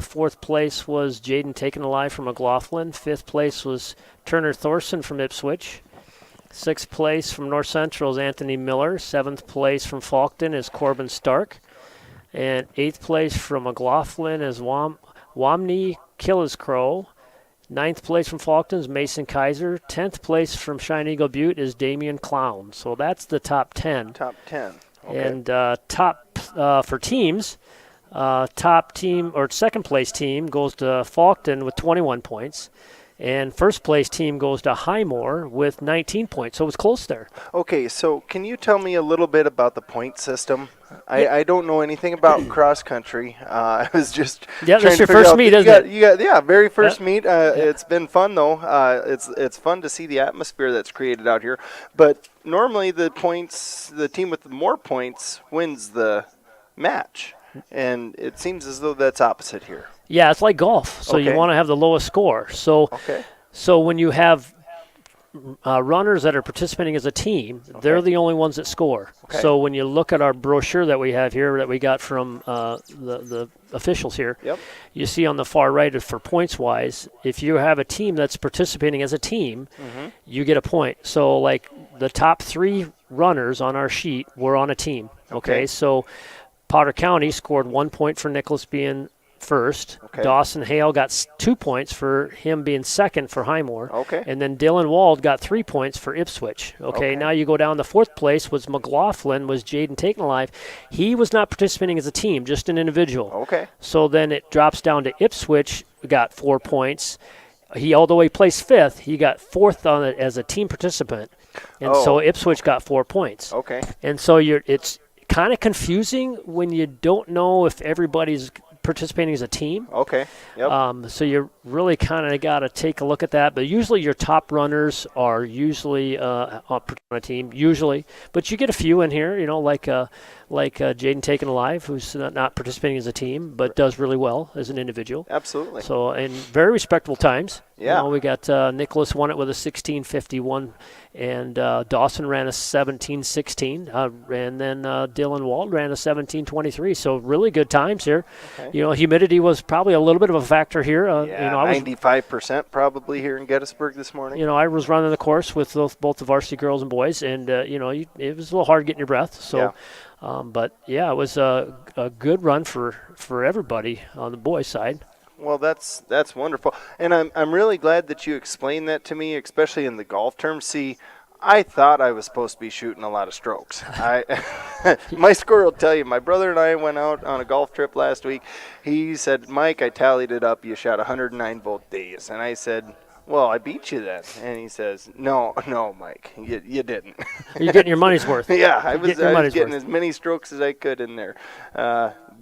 Fourth place was Jaden Taken Alive from McLaughlin. Fifth place was Turner Thorson from Ipswich. Sixth place from North Central is Anthony Miller. Seventh place from Falkton is Corbin Stark. And eighth place from McLaughlin is Wamney Killiscrow. Ninth place from Falkton is Mason Kaiser. 10th place from Shine Eagle Butte is Damian Clown. So that's the top 10. Top 10. Okay. And top for teams, top team or second place team goes to Falkton with 21 points. And first place team goes to Highmore with 19 points. So it was close there. Okay, so can you tell me a little bit about the point system? I don't know anything about cross country. I was just Yeah, trying that's to your figure first out meet, that isn't it? You got yeah, very first Yeah. meet. It's been fun though. It's fun to see the atmosphere that's created out here. But normally the team with the more points wins the match, and it seems as though that's opposite here. Yeah, it's like golf. So you Okay. want to have the lowest score. So Okay. so when you have runners that are participating as a team, they're the only ones that score. Okay. So when you look at our brochure that we have here that we got from the officials here, Yep. you see on the far right for points-wise, if you have a team that's participating as a team, you get a point. So like the top three runners on our sheet were on a team. Okay. So Potter County scored 1 point for Nicholas being first. Okay. Dawson Hale got 2 points for him being second for Highmore. Okay. And then Dylan Wald got 3 points for Ipswich. Okay. Now you go down. The fourth place was McLaughlin, was Jaden Taken Alive. He was not participating as a team, just an individual. Okay. So then it drops down to Ipswich, got 4 points. Although he placed fifth, he got fourth on it as a team participant. And so Ipswich got 4 points. Okay. And so it's kind of confusing when you don't know if everybody's participating as a team. Okay. Yep. So you really kind of got to take a look at that. But usually your top runners are usually on a team, usually. But you get a few in here, like Jaden Taken Alive, who's not participating as a team, but does really well as an individual. Absolutely. So, and very respectable times. Yeah. We got Nicholas won it with a 16:51, and Dawson ran a 17:16, and then Dylan Wald ran a 17:23. So really good times here. Okay. Humidity was probably a little bit of a factor here. Yeah, I was 95% probably here in Gettysburg this morning. I was running the course with both the varsity girls and boys, and it was a little hard getting your breath. So, but yeah, it was a good run for everybody on the boys' side. Well, that's wonderful, and I'm really glad that you explained that to me, especially in the golf terms. See, I thought I was supposed to be shooting a lot of strokes. My score will tell you. My brother and I went out on a golf trip last week. He said, "Mike, I tallied it up. You shot 109 both days," and I said, "Well, I beat you then." And he says, No, Mike, you didn't." You're getting your money's worth. Yeah, I was Getting your money's getting worth. as many strokes as I could in there.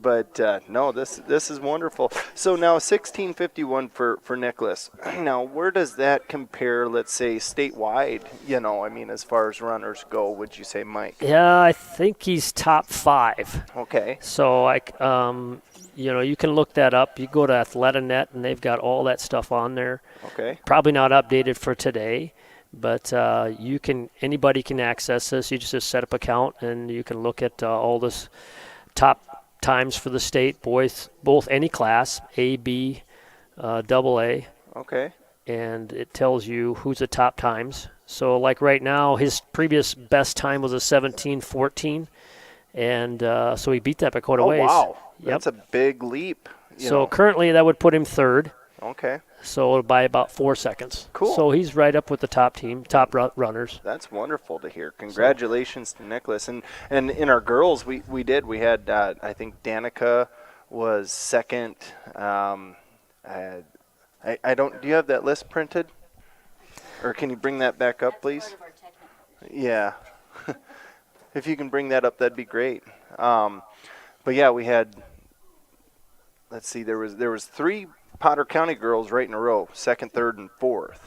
But no, this is wonderful. So now 1651 for Nicholas. Now, where does that compare, let's say, statewide? You know, I mean, as far as runners go, would you say, Mike? Yeah, I think he's top 5. Okay. So you can look that up. You go to AthletaNet, and they've got all that stuff on there. Okay. Probably not updated for today, but anybody can access this. You just set up an account, and you can look at all this top times for the state, both any class, A, B, double A, Okay. and it tells you who's the top times. So like right now, his previous best time was a 17:14, and so he beat that by quite a ways. Wow. Yep. That's a big leap. So currently that would put him 3rd. Okay. So by about 4 seconds. Cool. So he's right up with the top team, top runners. That's wonderful to hear. Congratulations to Nicholas. And in our girls, we had I think Danica was 2nd. I don't. Do you have that list printed, or can you bring that back up, please? Part of our technical. Yeah. If you can bring that up, that'd be great. But yeah, we had. Let's see. There was 3 Potter County girls right in a row, 2nd, 3rd, and 4th,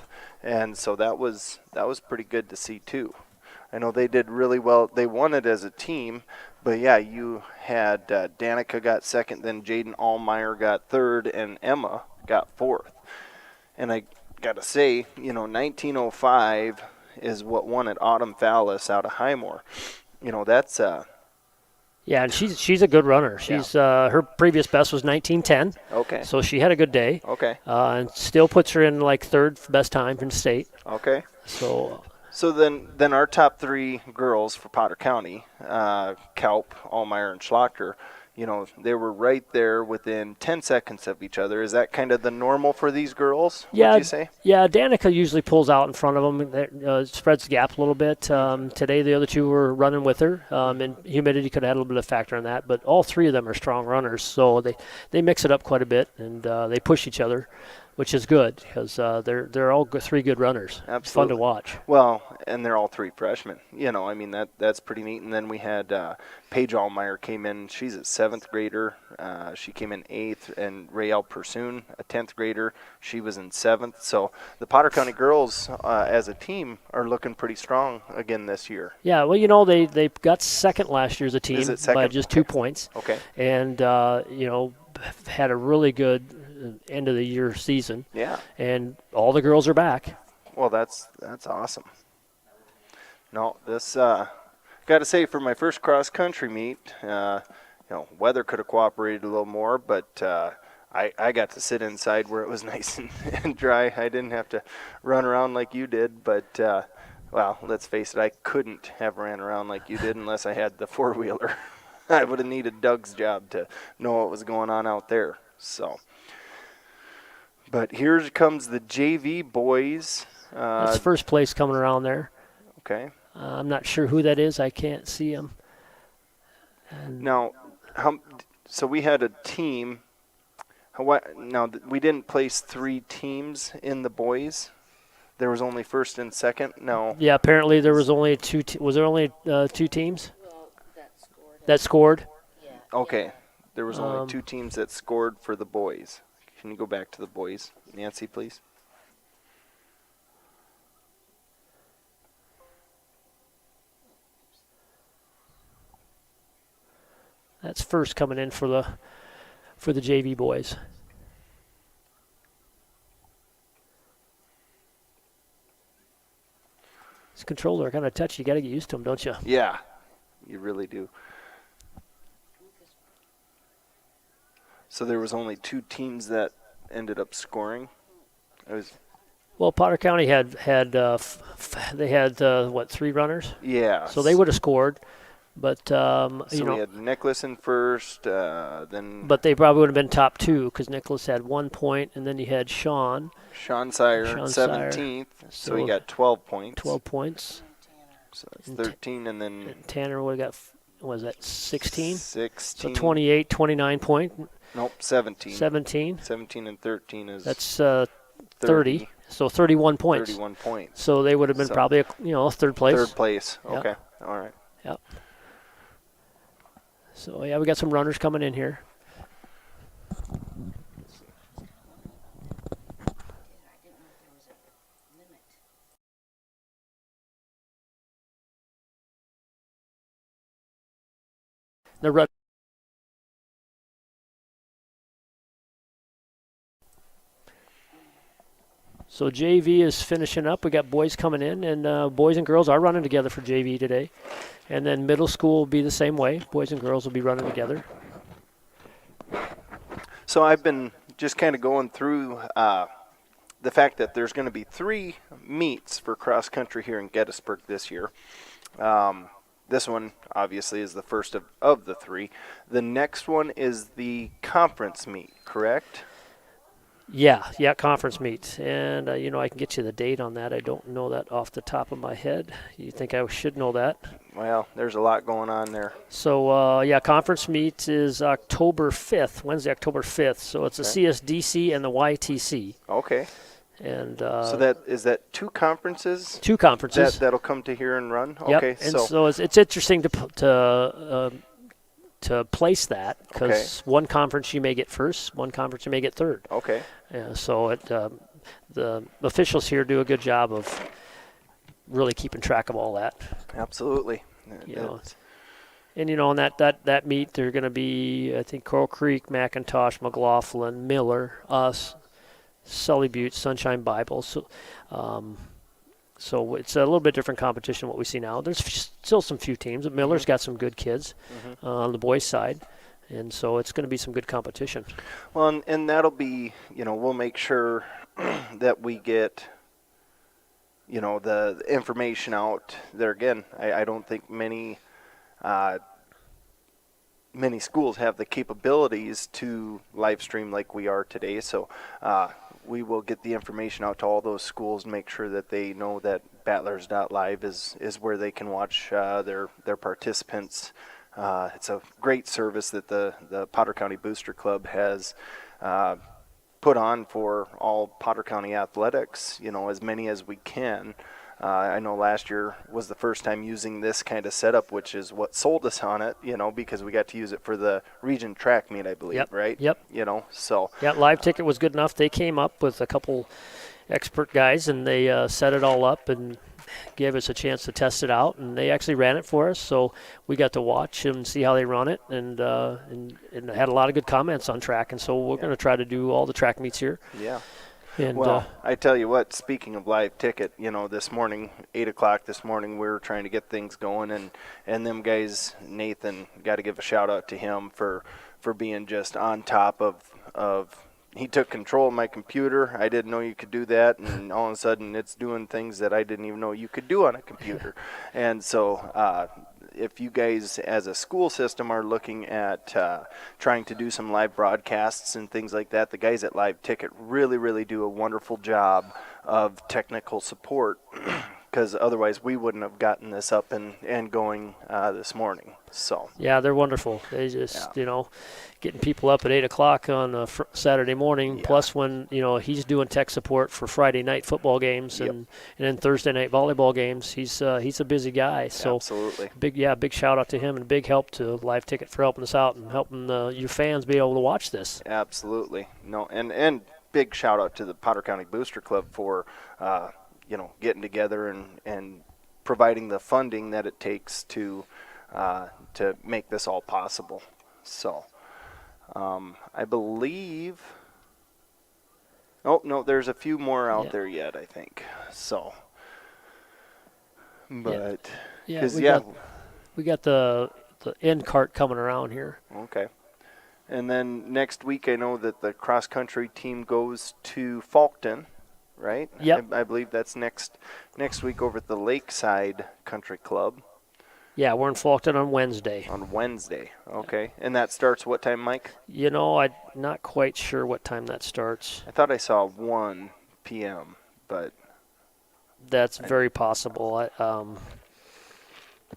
and so that was pretty good to see too. I know they did really well. They won it as a team, but yeah, you had Danica got 2nd, then Jaden Allmeyer got 3rd, and Emma got 4th. And I got to say, 1905 is what won at Autumn Fallis out of Highmore. That's Yeah, and she's a good runner. She's her previous best was 19:10. okay. So she had a good day. Okay. And still puts her in like 3rd best time in the state. Okay. So then our top 3 girls for Potter County, Kaup, Allmeyer, and Schlachter, they were right there within 10 seconds of each other. Is that kind of the normal for these girls, would you say? Yeah, Danica usually pulls out in front of them. Spreads the gap a little bit. Today the other 2 were running with her, and humidity could have had a little bit of factor in that. But all 3 of them are strong runners, so they mix it up quite a bit, and they push each other, which is good because they're all 3 good runners. Absolutely. It's fun to watch. Well, and they're all 3 freshmen. I mean, that's pretty neat. And then we had Paige Allmeyer came in. She's a 7th grader. She came in 8th. And Rael Pursoon, a 10th grader. She was in 7th. So the Potter County girls as a team are looking pretty strong again this year. Yeah, well, they got 2nd last year as a team Is it 2nd? by just 2 points. Okay. And, had a really good end of the year season. Yeah. And all the girls are back. Well, that's awesome. No, this got to say, for my first cross country meet, weather could have cooperated a little more, but I got to sit inside where it was nice and dry. I didn't have to run around like you did, but well, let's face it, I couldn't have ran around like you did unless I had the 4-wheeler. I would have needed Doug's job to know what was going on out there. So, but here comes the JV boys. That's first place coming around there. Okay. I'm not sure who that is. I can't see him. Now, so we had a team. Now, we didn't place 3 teams in the boys. There was only 1st and 2nd. No. Yeah, apparently there was only 2. Was there only 2 teams Well, that scored? Yeah. Okay. There was only 2 teams that scored for the boys. Can you go back to the boys, Nancy, please? That's first coming in for the JV boys. This controller kind of touchy. You got to get used to them, don't you? Yeah, you really do. So there was only 2 teams that ended up scoring. It was Well, Potter County had 3 runners? yeah. So they would have scored, but So we had Nicholas in first, then but they probably would have been top 2 because Nicholas had 1 point, and then you had Sean, Sean Sire, Sean Sire. 17th. So So he got 12 points. 12 points. So that's and 13, and then And Tanner would have got, was that 16? 16. So 28, 29 point, Nope, 17. 17. 17 and 13 is That's 30. So 31 points. 31 points. So they would have been So- probably, 3rd place. Third place. Yeah. Okay. All right. Yep. So, yeah, we got some runners coming in here. The red. So JV is finishing up. We got boys coming in, and boys and girls are running together for JV today. And then middle school will be the same way. Boys and girls will be running together. So I've been just kind of going through the fact that there's going to be 3 meets for cross country here in Gettysburg this year. This one obviously is the first of the 3. The next one is the conference meet, correct? Yeah, conference meet. And, I can get you the date on that. I don't know that off the top of my head. You think I should know that? Well, there's a lot going on there. So, conference meet is October 5th, Wednesday, October 5th. So it's the CSDC and the YTC. Okay. And So that is that 2 conferences 2 conferences. that'll come to here and run? Yep. Okay. And so it's interesting to place that because one conference you may get first, one conference you may get third. Okay. So the officials here do a good job of really keeping track of all that. Absolutely. And on that meet, they're going to be, I think, Coral Creek, McIntosh, McLaughlin, Miller, us, Sully Butte, Sunshine Bible. So it's a little bit different competition than what we see now. There's still some few teams. But Miller's got some good kids on the boys' side. And so it's going to be some good competition. Well, and that'll be, we'll make sure that we get, the information out there. Again, I don't think many schools have the capabilities to live stream like we are today. So we will get the information out to all those schools and make sure that they know that Battlers.Live is where they can watch their participants. It's a great service that the Potter County Booster Club has put on for all Potter County athletics, as many as we can. I know last year was the first time using this kind of setup, which is what sold us on it, because we got to use it for the region track meet, I believe, right? Yep. So. Yeah, live ticket was good enough. They came up with a couple expert guys, and they set it all up and gave us a chance to test it out, and they actually ran it for us, so we got to watch and see how they run it, and had a lot of good comments on track, and so we're going to try to do all the track meets here. Yeah. And, well, I tell you what, speaking of live ticket, this morning, 8 o'clock this morning, we were trying to get things going, and them guys, Nathan, got to give a shout-out to him for being just on top of he took control of my computer. I didn't know you could do that, and all of a sudden it's doing things that I didn't even know you could do on a computer. And so if you guys as a school system are looking at trying to do some live broadcasts and things like that, the guys at Live Ticket really, really do a wonderful job of technical support because otherwise we wouldn't have gotten this up and going this morning. So yeah, they're wonderful. They just, getting people up at 8 o'clock on a Saturday morning, plus when, he's doing tech support for Friday night football games and then Thursday night volleyball games. He's a busy guy. So absolutely. Big shout out to him and big help to Live Ticket for helping us out and helping your fans be able to watch this. Absolutely. No, and big shout out to the Potter County Booster Club for, getting together and providing the funding that it takes to make this all possible. So I believe there's a few more out there yet, I think. So but we got the end cart coming around here. Okay. And then next week I know that the cross country team goes to Falkton, right? Yep. I believe that's next week over at the Lakeside Country Club. Yeah, we're in Falkton on Wednesday. On Wednesday, okay. And that starts what time, Mike? I'm not quite sure what time that starts. I thought I saw 1 p.m., but... That's very possible.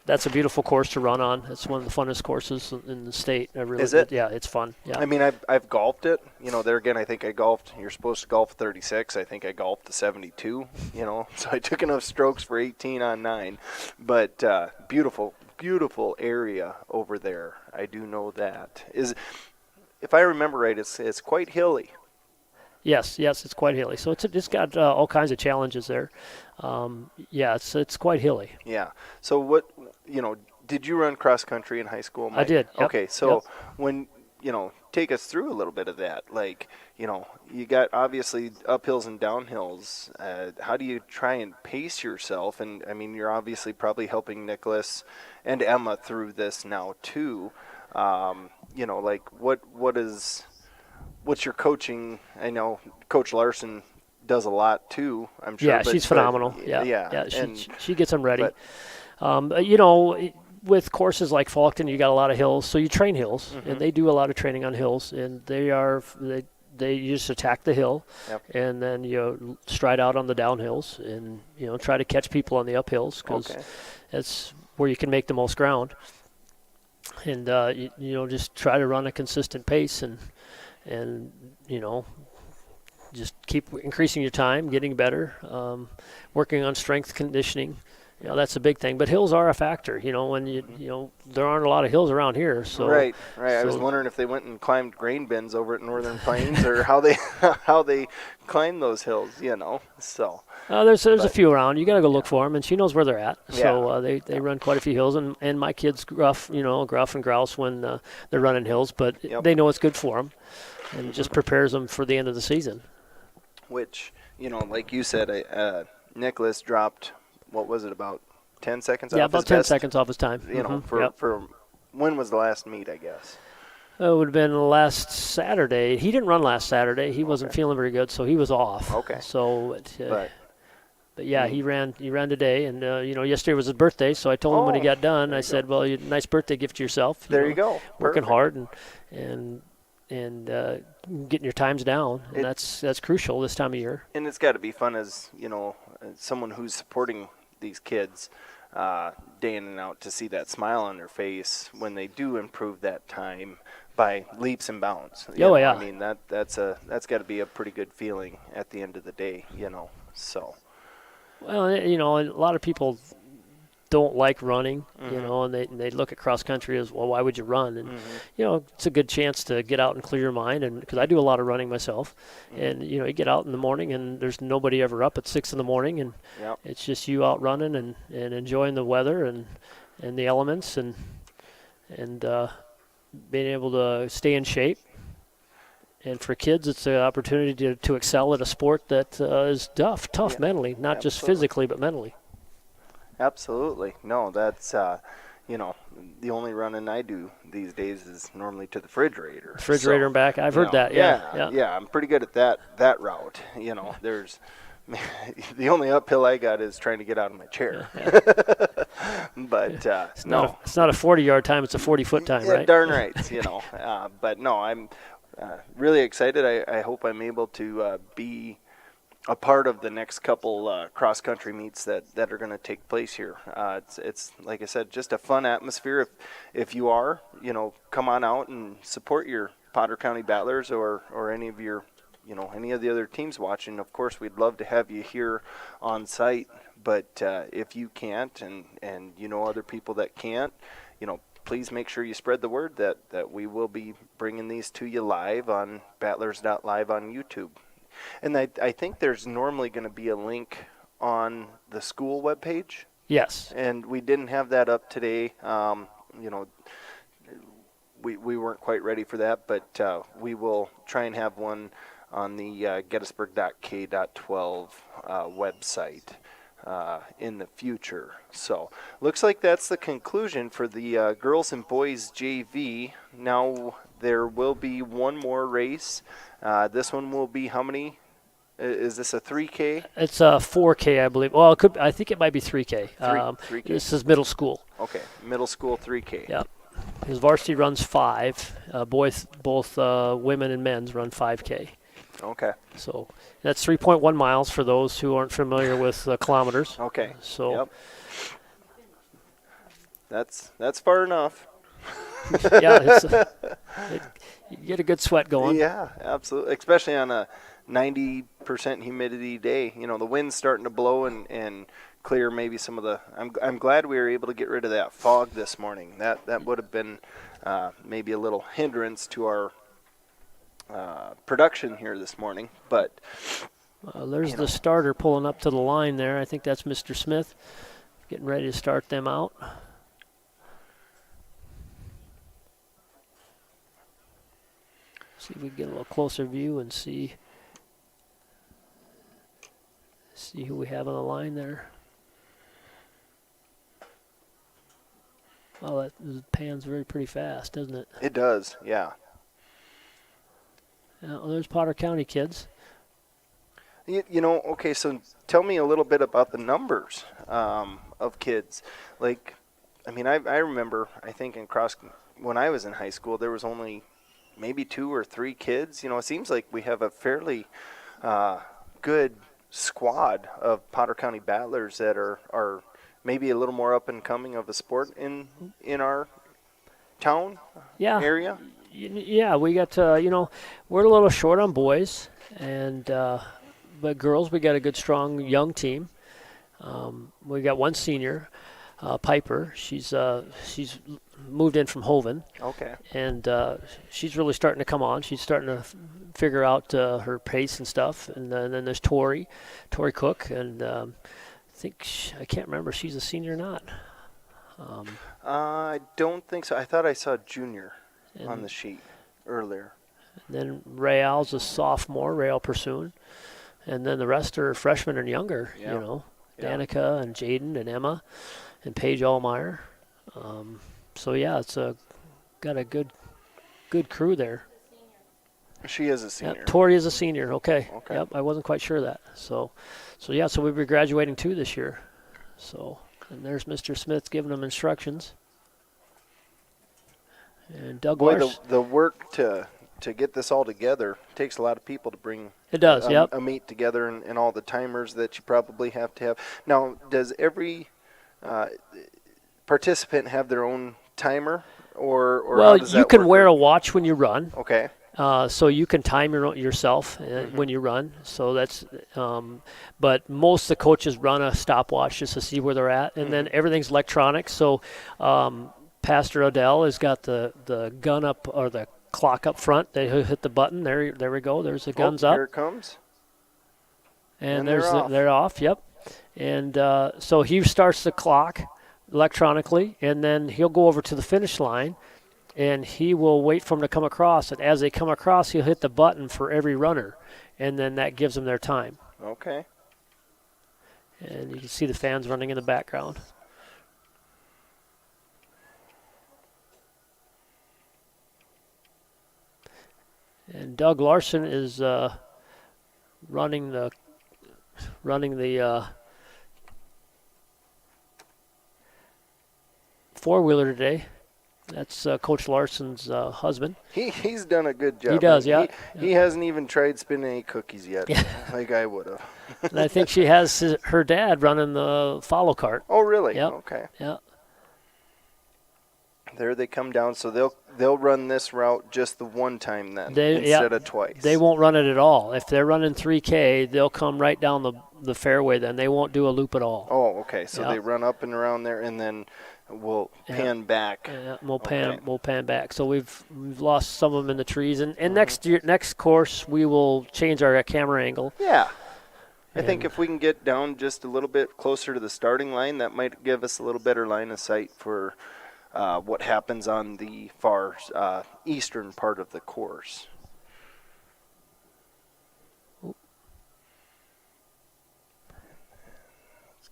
That's a beautiful course to run on. It's one of the funnest courses in the state. Is it? Yeah, it's fun. Yeah. I mean, I've golfed it. There again, I think I golfed. You're supposed to golf 36. I think I golfed to 72. So I took enough strokes for 18 on 9. But beautiful area over there. I do know that. If I remember right, it's quite hilly. Yes, it's quite hilly. So it's got all kinds of challenges there. It's quite hilly. Yeah. So what Did you run cross country in high school, Mike? I did. Yep. Okay, so Yep. when take us through a little bit of that. Like, you got obviously uphills and downhills. How do you try and pace yourself? And I mean, you're obviously probably helping Nicholas and Emma through this now too. Like what's your coaching? I know Coach Larson does a lot too, I'm sure. Yeah, she's phenomenal. Yeah. Yeah. She gets them ready. But- With courses like Faulkton, you got a lot of hills, so you train hills, Mm-hmm. and they do a lot of training on hills, and they just attack the hill, Yep. and then you stride out on the downhills, and try to catch people on the uphills because Okay. that's where you can make the most ground, and just try to run a consistent pace, and just keep increasing your time, getting better, working on strength conditioning. That's a big thing. But hills are a factor. When there aren't a lot of hills around here. So Right. I was so- wondering if they went and climbed grain bins over at Northern Plains, or how they climb those hills. So there's a but- few around. You got to go look for them, and she knows where they're at. So Yeah. they run quite a few hills, and my kids gruff and grouse when they're running hills, but Yep. they know it's good for them, and it just prepares them for the end of the season. which like you said, Nicholas dropped. What was it, about 10 seconds? Yeah, off about his 10 best? seconds off his time. Mhm. Yep. For when was the last meet? I guess. It would have been last Saturday. He didn't run last Saturday. He wasn't Okay. feeling very good, so he was off. Okay. So, But but yeah, he ran today, and yesterday was his birthday. So I told him when he Oh, got done, there I you said, "Well, nice birthday gift to yourself. there you go. Working Perfect. hard and getting your times down, and It- that's crucial this time of year." And it's got to be fun as someone who's supporting these kids day in and out, to see that smile on their face when they do improve that time by leaps and bounds. Yeah. I mean, that's got to be a pretty good feeling at the end of the day. So Well, a lot of people don't like running, Mm-hmm. and they look at cross country as, well, why would you run? And it's a good chance to get out and clear your mind, and because I do a lot of running myself, Mm-hmm. and you get out in the morning and there's nobody ever up at 6 a.m, and Yep. it's just you out running and enjoying the weather and the elements and being able to stay in shape. And for kids, it's an opportunity to excel at a sport that is tough Yeah, mentally, not just absolutely. physically, but mentally. Absolutely. No, that's the only running I do these days is normally to the refrigerator. Refrigerator and back. I've heard that. Yeah. I'm pretty good at that route. There's the only uphill I got is trying to get out of my chair. But It's not a 40-yard time. It's a 40-foot time, yeah, right? darn right. But no, I'm really excited. I hope I'm able to be a part of the next couple cross country meets that are going to take place here. It's like I said, just a fun atmosphere. If you are, come on out and support your Potter County Battlers or any of your, any of the other teams watching. Of course, we'd love to have you here on site. But if you can't, and other people that can't, please make sure you spread the word that we will be bringing these to you live on Battlers.Live on YouTube. And I think there's normally going to be a link on the school webpage, Yes. and we didn't have that up today. We weren't quite ready for that, but we will try and have one on the Gettysburg.K.12 website in the future. So looks like that's the conclusion for the girls and boys JV. Now there will be one more race. This one will be how many? Is this a 3K? It's a 4K, I believe. Well, I think it might be 3K. 3K. This is middle school. Okay, middle school 3K. Yeah. Because varsity runs 5. Both women and men's run 5K. Okay. So that's 3.1 miles for those who aren't familiar with kilometers. Okay. So Yep. That's far enough. yeah, you get a good sweat going. Yeah, absolutely. Especially on a 90% humidity day. The wind's starting to blow and clear maybe some of the. I'm glad we were able to get rid of that fog this morning. That would have been maybe a little hindrance to our production here this morning. But There's the starter pulling up to the line there. I think that's Mr. Smith getting ready to start them out. See if we can get a little closer view and see who we have on the line there. Oh, that pans pretty fast, doesn't it? It does, yeah. Yeah, well, there's Potter County kids. Okay, so tell me a little bit about the numbers of kids. Like, I mean, I remember, I think when I was in high school, there was only maybe 2 or 3 kids. It seems like we have a fairly good squad of Potter County Battlers that are maybe a little more up and coming of a sport in our town Yeah. area. Yeah, we got, we're a little short on boys, and but girls, we got a good, strong, young team. We got one senior, Piper. She's moved in from Hoven, Okay. and she's really starting to come on. She's starting to figure out her pace and stuff. And then there's Tori Cook, and I can't remember if she's a senior or not. I don't think so. I thought I saw junior on And the sheet earlier. then Rael's a sophomore, Rael Pursoon. And then the rest are freshmen and younger, Yeah. Yeah. Danica and Jaden and Emma and Paige Allmeyer. So yeah, it's got a good crew there. She is a Yep, senior. Tori is a senior. Okay. Okay. Yep, I wasn't quite sure of that. So yeah, so we'll be graduating too this year. So, and there's Mr. Smith giving them instructions. And Doug Boy, Lars. the work to get this all together takes a lot of people to bring It does. Yep. a meet together, and all the timers that you probably have to have. Now, does every participant have their own timer, or Well, how does you that can work? wear a watch when you run. Okay. So you can time yourself when you run. So that's, but most of the coaches run a stopwatch just to see where they're at, and then everything's electronic. So Pastor Odell has got the gun up, or the clock up front. They hit the button. There we go. There's the guns up. Here it comes. And And there's they're off. they're off. Yep. And so he starts the clock electronically, and then he'll go over to the finish line, and he will wait for them to come across. And as they come across, he'll hit the button for every runner, and then that gives them their time. Okay. And you can see the fans running in the background. And Doug Larson is running the four-wheeler today. That's Coach Larson's husband. He's done a good job. He does, yeah. He hasn't even tried spinning any cookies yet, like I would have. And I think she has her dad running the follow cart. Oh, really? Yep. Okay. Yeah. There they come down, so they'll run this route just the one time then, They- instead yeah, of twice. They won't run it at all. If they're running 3K, they'll come right down the fairway then. They won't do a loop at all. Oh, okay. So Yeah. they run up and around there, and then we'll Yeah. pan back. Yeah, Okay. we'll pan back. So we've lost some of them in the trees, and next course we will change our camera angle. Yeah. I think And- if we can get down just a little bit closer to the starting line, that might give us a little better line of sight for what happens on the far eastern part of the course. Let's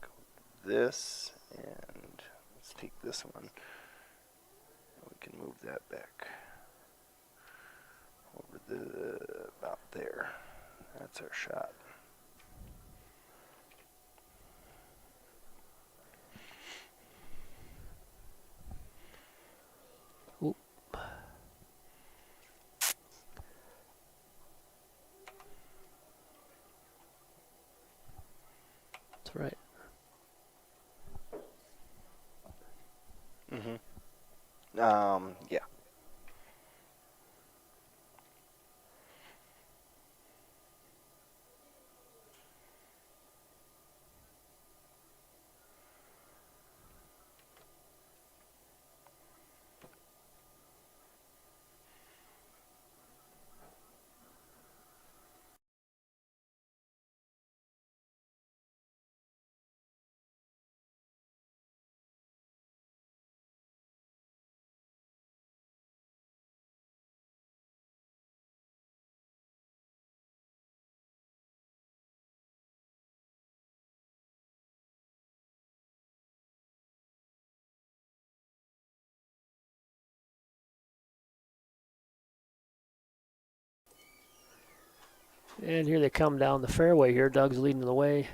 go with this, and let's take this one. We can move that back over about there. That's our shot. That's right. Yeah. And here they come down the fairway here. Doug's leading the way.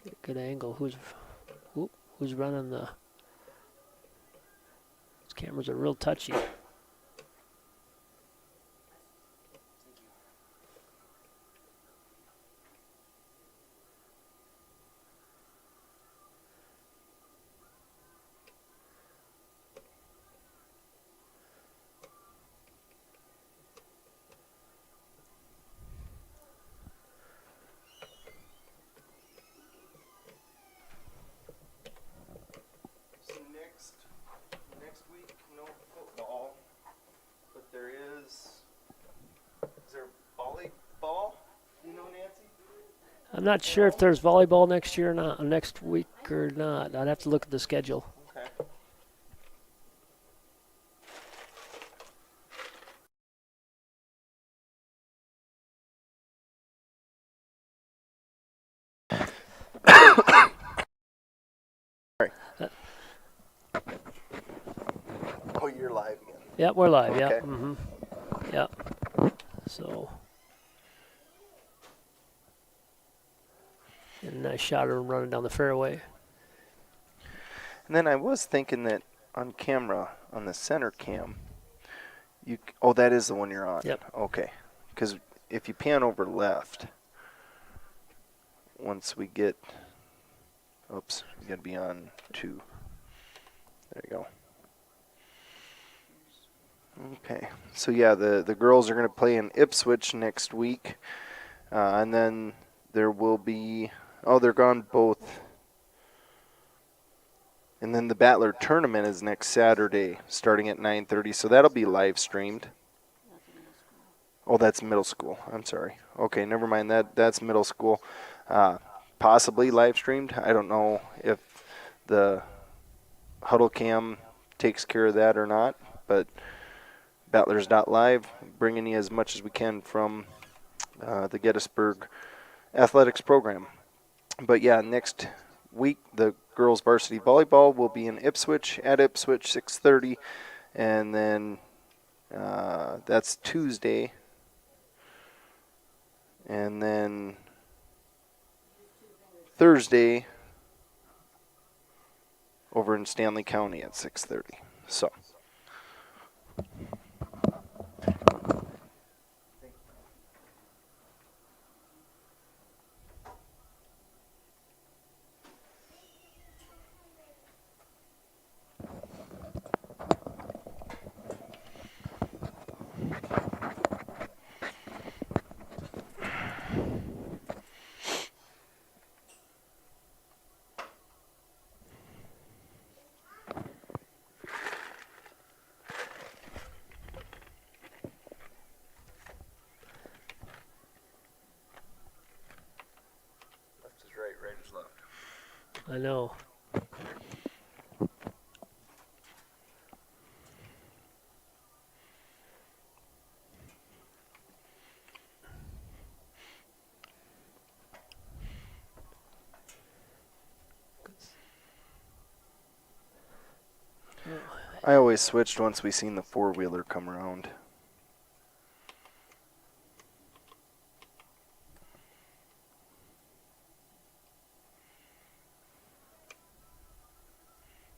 Get a good angle. Who's running the... These cameras are real touchy. So next week, no football, but there is there volleyball? You know, Nancy? I'm not sure if there's volleyball next year or not, next week or not. I'd have to look at the schedule. Okay. Oh, you're live again. Yep, we're live. Okay. Yep. Mm-hmm. Yep. So, and a nice shot of him running down the fairway. And then I was thinking that on camera, on the center cam, oh, that is the one you're on. Yep. Okay. Because if you pan over left, once we get, oops, you got to be on 2. There you go. Okay. So, yeah, the girls are going to play in Ipswich next week. And then there will be, they're gone both. And then the Battler tournament is next Saturday, starting at 9:30. So that'll be live streamed. Oh, that's middle school. I'm sorry. Okay, never mind. That's middle school. Possibly live streamed. I don't know if the Huddle Cam takes care of that or not. But Battlers.Live, bringing you as much as we can from the Gettysburg athletics program. But yeah, next week the girls varsity volleyball will be in Ipswich, at Ipswich, 6:30, and then that's Tuesday, and then Thursday over in Stanley County at 6:30. So. Right is left. I know. I always switched once we seen the four-wheeler come around.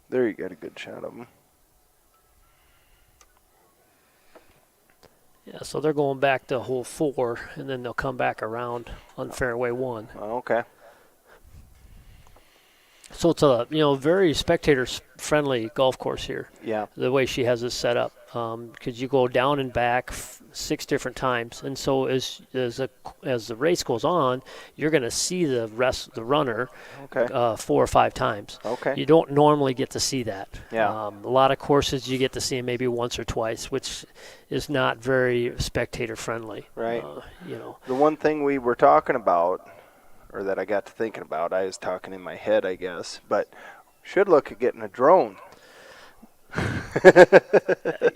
There you got a good shot of him. Yeah, so they're going back to hole 4, and then they'll come back around on fairway 1. Oh, okay. So it's a very spectator-friendly golf course here. Yeah. The way she has it set up, because you go down and back 6 different times, and so as the race goes on, you're going to see the runner Okay. 4 or 5 times. Okay. You don't normally get to see that. Yeah. A lot of courses you get to see maybe once or twice, which is not very spectator-friendly. Right. The one thing we were talking about, or that I got to thinking about, I was talking in my head, I guess, but should look at getting a drone.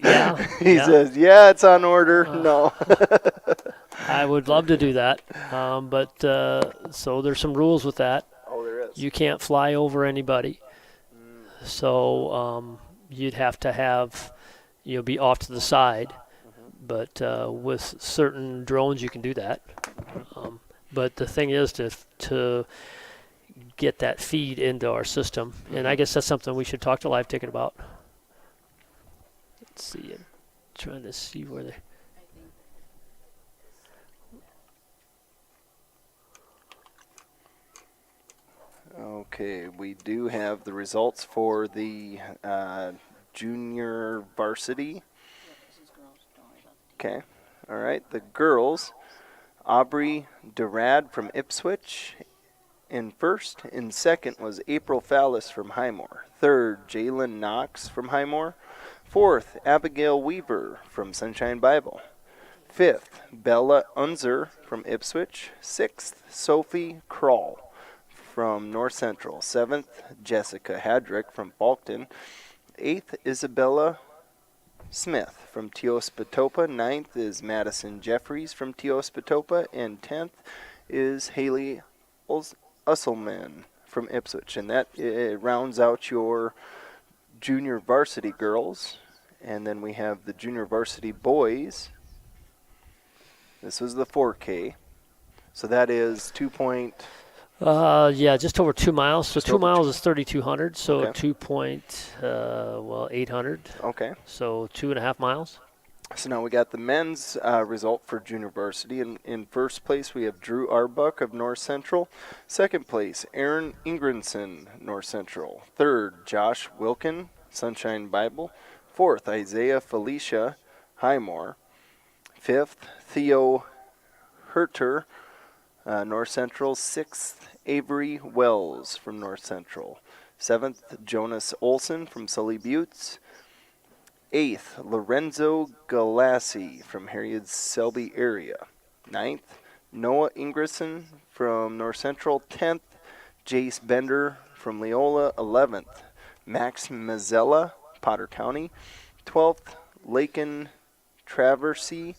Yeah. He says, yeah, it's on order. No. I would love to do that, but so there's some rules with that. Oh, there is. You can't fly over anybody. So you'd have to have, be off to the side. But with certain drones, you can do that. But the thing is to get that feed into our system, and I guess that's something we should talk to Live Ticket about. Let's see. I'm trying to see where they. I think Okay, we do have the results for the junior varsity. yep, this is girls. Don't worry about the team. Okay, all right. The girls, Aubrey Durad from Ipswich in first. In second was April Fallis from Highmore. Third, Jalen Knox from Highmore. Fourth, Abigail Weaver from Sunshine Bible. Fifth, Bella Unzer from Ipswich. Sixth, Sophie Kroll from North Central. Seventh, Jessica Hadrick from Falkton. Eighth, Isabella Smith from Teospatopa. Ninth is Madison Jeffries from Teospatopa. And 10th is Haley Usselman from Ipswich. And that rounds out your junior varsity girls. And then we have the junior varsity boys. This was the 4K. So that is 2 point. Just over 2 miles. So Just 2 over miles is 3,200. So Okay. 800. Okay. So 2.5 miles. So now we got the men's result for junior varsity. In first place, we have Drew Arbuck of North Central. Second place, Aaron Ingrinson, North Central. Third, Josh Wilkin, Sunshine Bible. Fourth, Isaiah Felicia, Highmore. Fifth, Theo Herter, North Central. Sixth, Avery Wells from North Central. Seventh, Jonas Olson from Sully Buttes. Eighth, Lorenzo Galassi from Harriet's Selby area. Ninth, Noah Ingerson from North Central. 10th, Jace Bender from Leola. 11th, Max Mazzella, Potter County. 12th, Lakin Traversy,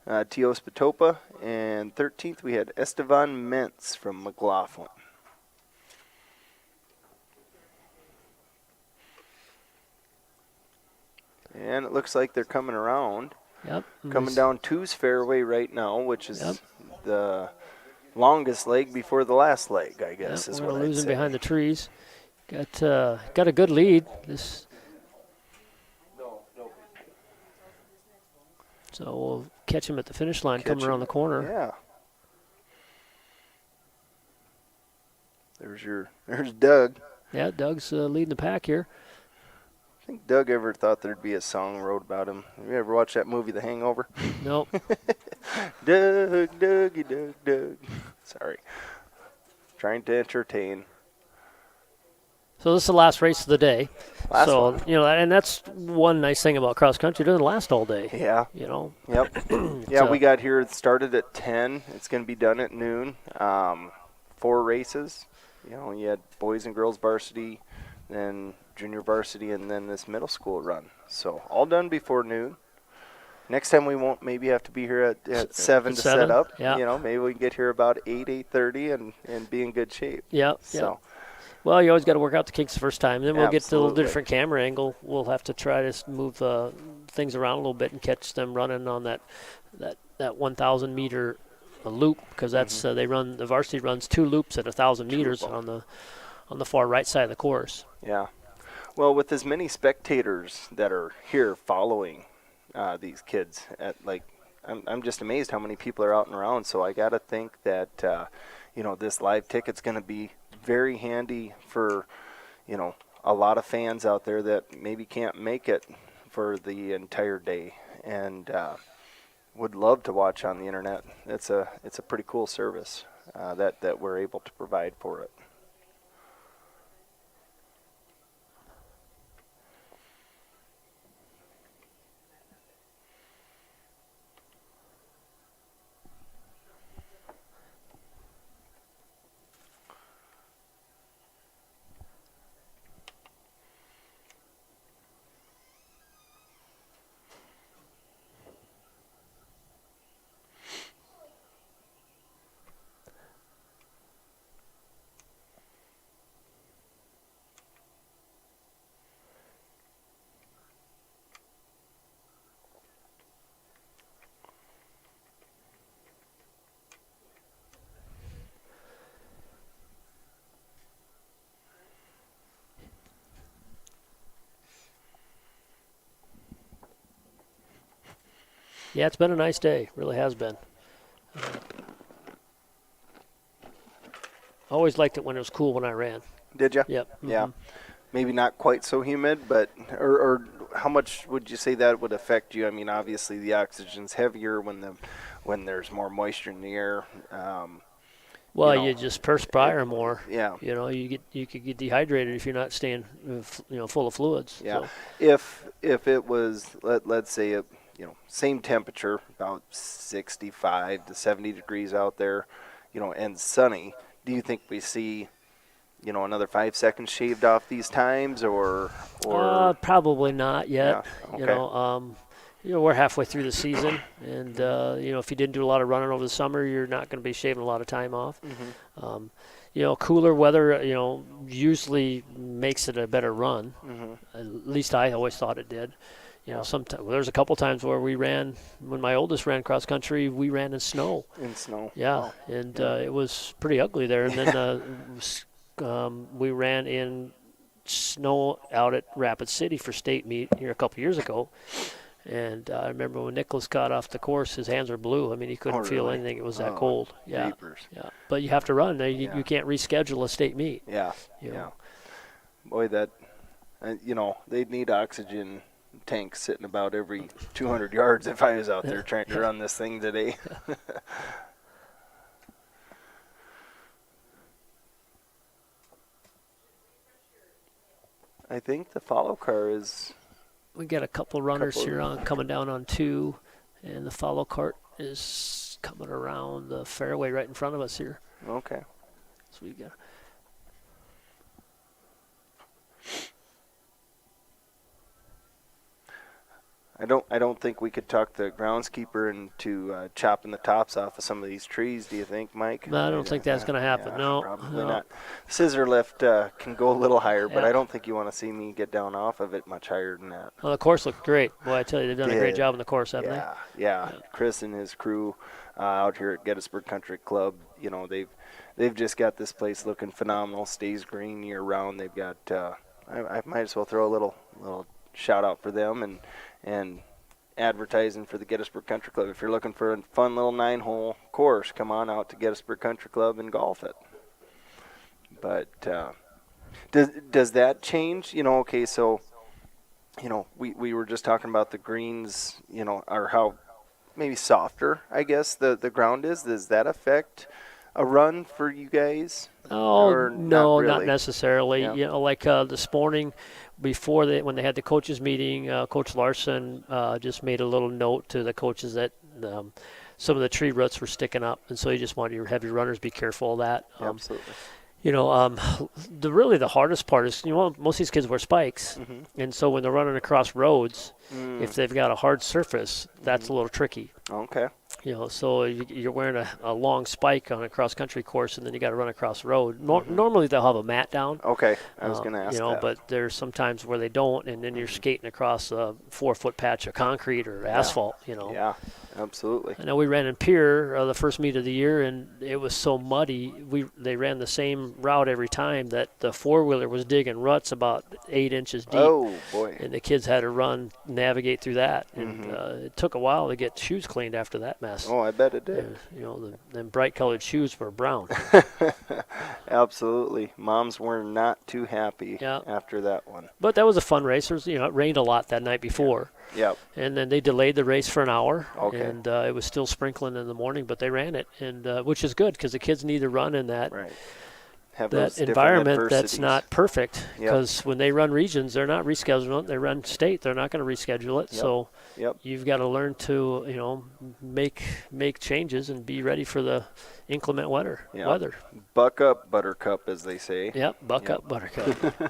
Teospatopa. And 13th, we had Estevan Mentz from McLaughlin. And it looks like they're coming around. Yep. Coming down Two's fairway right now, which is Yep. the longest leg before the last leg, I guess, Yep, is we're what gonna I'd lose him say. behind the trees. Got a good lead. So we'll catch him at the finish line coming around the corner. Yeah. There's Doug. Yeah, Doug's leading the pack here. I think Doug ever thought there'd be a song wrote about him. Have you ever watched that movie, The Hangover? Nope. Doug, Dougie, Doug, Doug. Sorry. Trying to entertain. So this is the last race of the day. Last so one. and that's one nice thing about cross country. It doesn't last all day. Yeah. Yep. Yeah, So- we got here. It started at 10. It's going to be done at noon. 4 races. You had boys and girls varsity, then junior varsity, and then this middle school run. So all done before noon. Next time we won't maybe have to be here at 7 to set 7, up. yeah. Maybe we can get here about 8:30 and be in good shape. Yeah. So Well, you always got to work out the kinks the first time. Then we'll get to a little Absolutely. different camera angle. We'll have to try to move things around a little bit and catch them running on that 1,000 meter loop, because that's the varsity runs 2 loops at 1,000 meters of on the far right side of the course. yeah. Well, with as many spectators that are here following these kids, I'm just amazed how many people are out and around. So I got to think that this live ticket's going to be very handy for a lot of fans out there that maybe can't make it for the entire day and would love to watch on the internet. It's a pretty cool service that we're able to provide for it. Yeah, it's been a nice day. Really has been. I always liked it when it was cool when I ran. Did you? Yep. Yeah. Maybe not quite so humid, but or how much would you say that would affect you? I mean, obviously the oxygen's heavier when there's more moisture in the air. Well, know, you just perspire more. Yeah. You know, you could get dehydrated if you're not staying, full of fluids. Yeah. So. If it was let's say same temperature, about 65 to 70 degrees out there, and sunny, do you think we see another 5 seconds shaved off these times or Probably not yet. yeah, okay. We're halfway through the season, and if you didn't do a lot of running over the summer, you're not going to be shaving a lot of time off. Cooler weather, usually makes it a better run. At least I always thought it did. Sometimes there's a couple times where we ran when my oldest ran cross country. We ran in snow. In snow. Yeah, Wow. and it was pretty ugly there. And then we ran in snow out at Rapid City for state meet here a couple years ago. And I remember when Nicholas got off the course, his hands were blue. I mean, he couldn't feel really? anything. It was that cold. Yeah, Jeepers. yeah. But you have to run. You can't reschedule a state meet. Yeah, Yeah. Boy, that they'd need oxygen tanks sitting about every 200 yards if I was out there trying to run this thing today. I think the follow car is. We got a couple runners here coming down on 2, and the follow cart is coming around the fairway right in front of us here. Okay. So we got. I don't think we could talk the groundskeeper into chopping the tops off of some of these trees. Do you think, Mike? No, I don't think that's going to happen. Yeah, no, probably no. not. Scissor lift can go a little higher, but Yeah. I don't think you want to see me get down off of it much higher than that. Well, the course looked great. Boy, I tell you, they've done a great Did. job on the course, haven't they? Yeah. Chris and his crew out here at Gettysburg Country Club, they've just got this place looking phenomenal. Stays green year round. They've got. I might as well throw a little shout out for them and advertising for the Gettysburg Country Club. If you're looking for a fun little 9-hole course, come on out to Gettysburg Country Club and golf it. But does that change? Okay, so we were just talking about the greens, or how maybe softer, I guess the ground is. Does that affect a run for you guys? Oh, Or no, not not really? necessarily. Yeah. Like this morning, when they had the coaches meeting, Coach Larson just made a little note to the coaches that some of the tree roots were sticking up, and so he just wanted you to have your runners be careful of that. Absolutely. The hardest part is, most of these kids wear spikes, and so when they're running across roads, if they've got a hard surface, that's a little tricky. Okay. So you're wearing a long spike on a cross-country course, and then you got to run across the road. Normally they'll have a mat down. Okay. I was going to ask that. But there's sometimes where they don't, and then you're skating across a 4-foot patch of concrete or asphalt. Yeah, absolutely. I know we ran in Pier the first meet of the year, and it was so muddy. They ran the same route every time that the 4-wheeler was digging ruts about 8 inches deep. Oh, boy. And the kids had to navigate through that, and it took a while to get shoes cleaned after that mess. Oh, I bet it did. Them bright-colored shoes were brown. Absolutely. Moms were not too happy Yeah. after that one. But that was a fun race. It rained a lot that night before. Yep. And then they delayed the race for an hour, Okay. and it was still sprinkling in the morning, but they ran it, and which is good because the kids need to run in that Right. Have those that different environment that's adversities. not perfect. Yep. Because when they run regions, they're not rescheduling it. They run state, they're not going to reschedule it. Yep. So Yep. you've got to learn to make changes and be ready for the inclement weather. Yep. Buck up, Buttercup, as they say. Yep, buck Yep. up, Buttercup.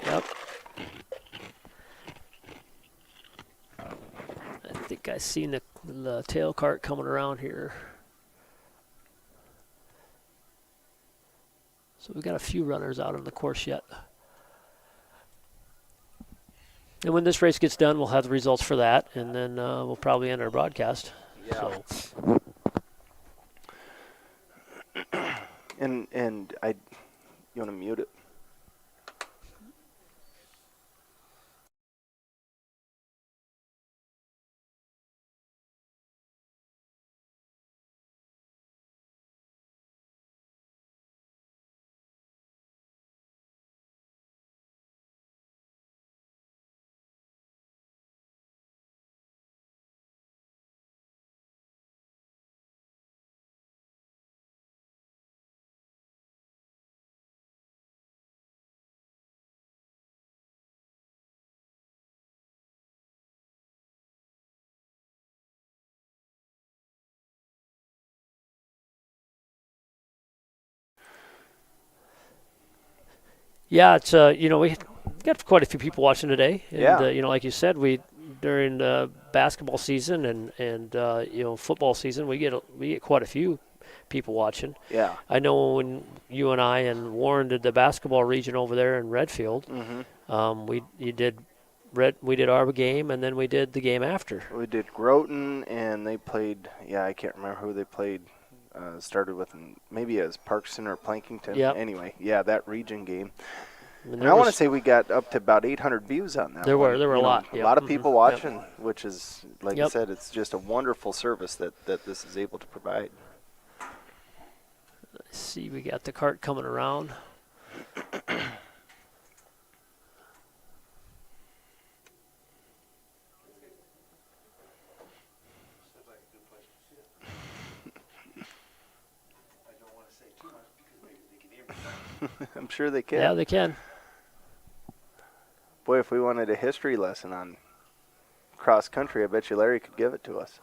Yep. I think I seen the tail cart coming around here. So we've got a few runners out on the course yet. And when this race gets done, we'll have the results for that, and then we'll probably end our broadcast. Yeah. So. And you want to mute it? Yeah, it's we got quite a few people watching today, and Yeah. like you said, we during the basketball season and football season, we get quite a few people watching. Yeah. I know when you and I and Warren did the basketball region over there in Redfield, we did our game, and then we did the game after. We did Groton, and they played. Yeah, I can't remember who they played. Started with maybe as Parkson or Plankington. Yep. Anyway, yeah, that region game. And And I want to say we got up to about 800 views on that. There one. were a You know, lot. A Yep. lot of people Yep. watching, which is like I Yep. said, it's just a wonderful service that this is able to provide. Let's see, we got the cart coming around. I'm sure they can. Yeah, they can. Boy, if we wanted a history lesson on cross country, I bet you Larry could give it to us.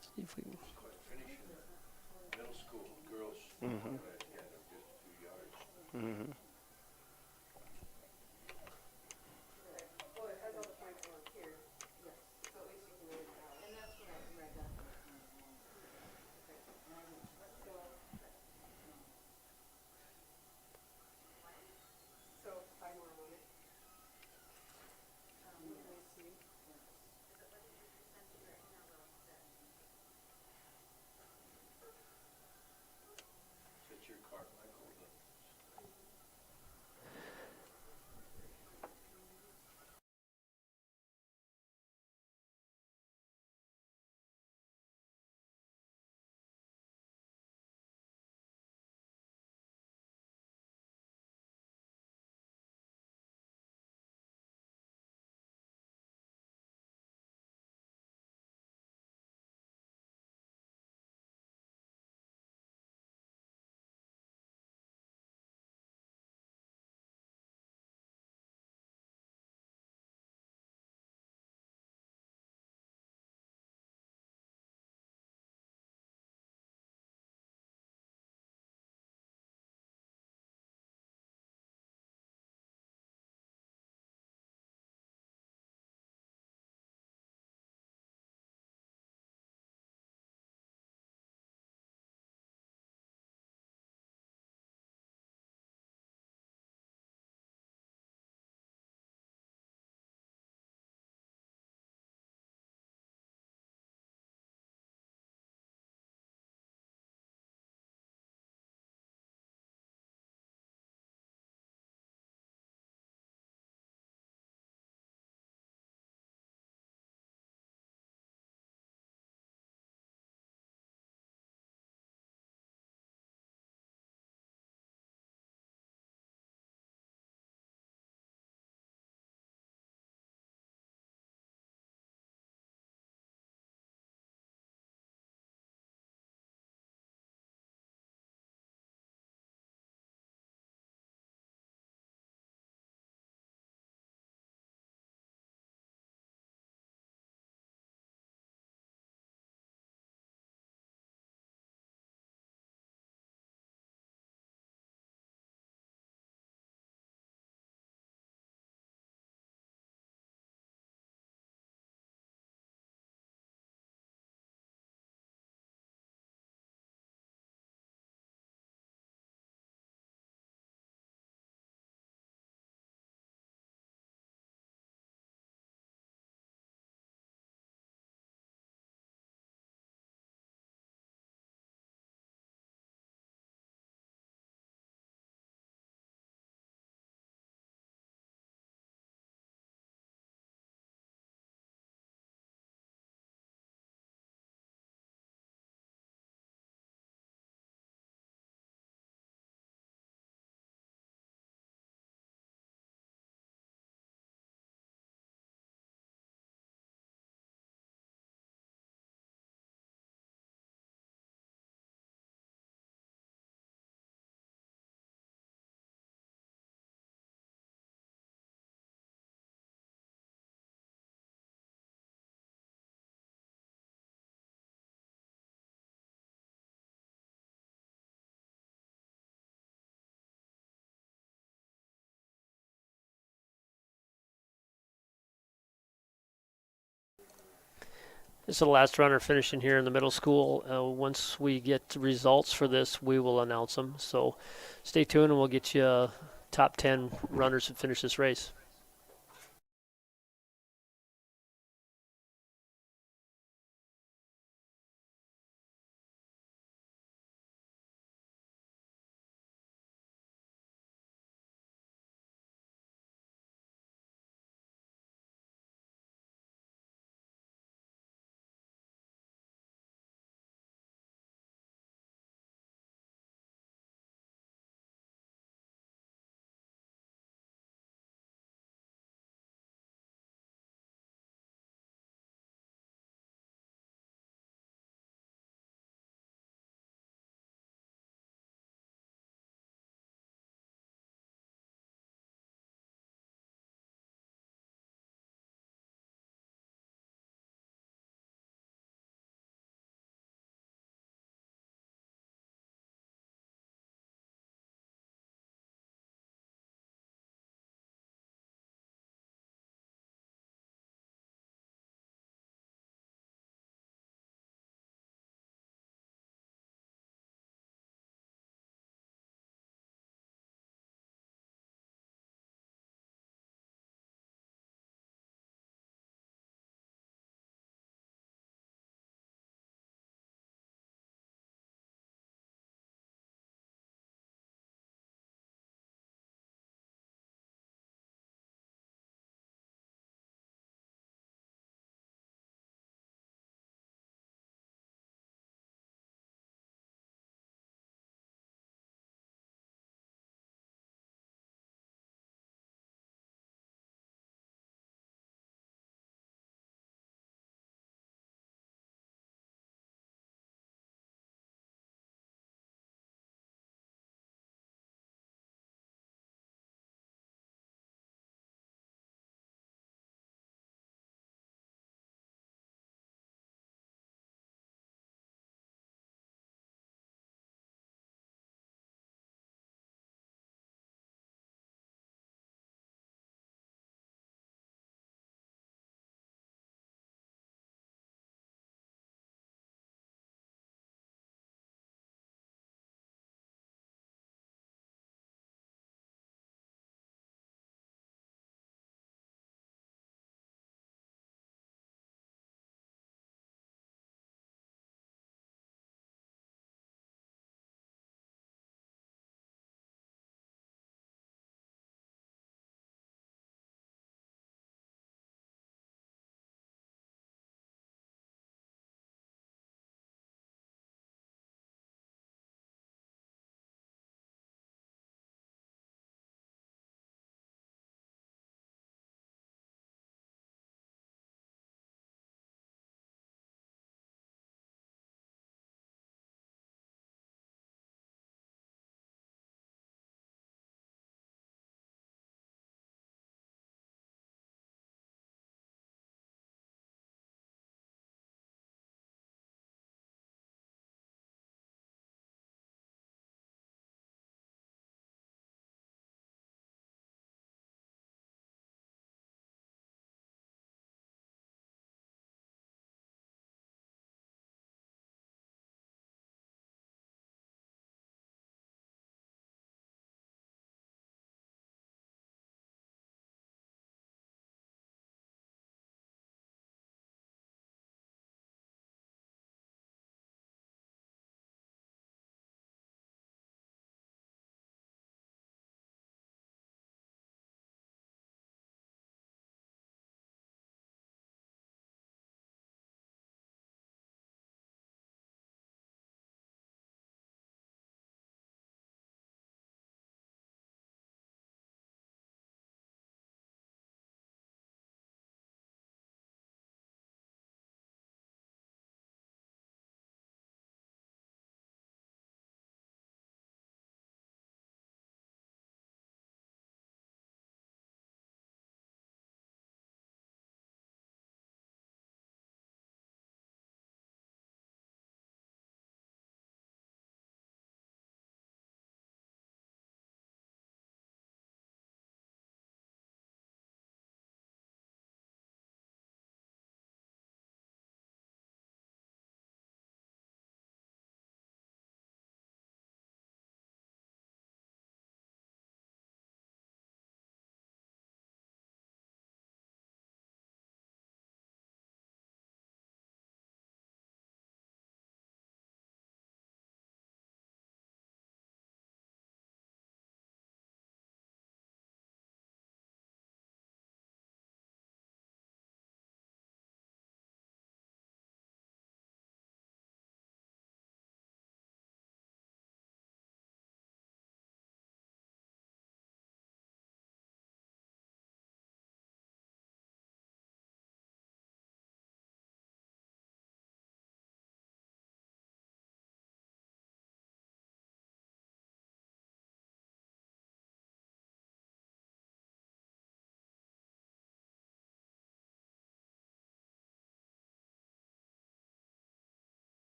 See if we can- Mm-hmm. This is the last runner finishing here in the middle school. Once we get results for this, we will announce them. So stay tuned and we'll get you top 10 runners to finish this race.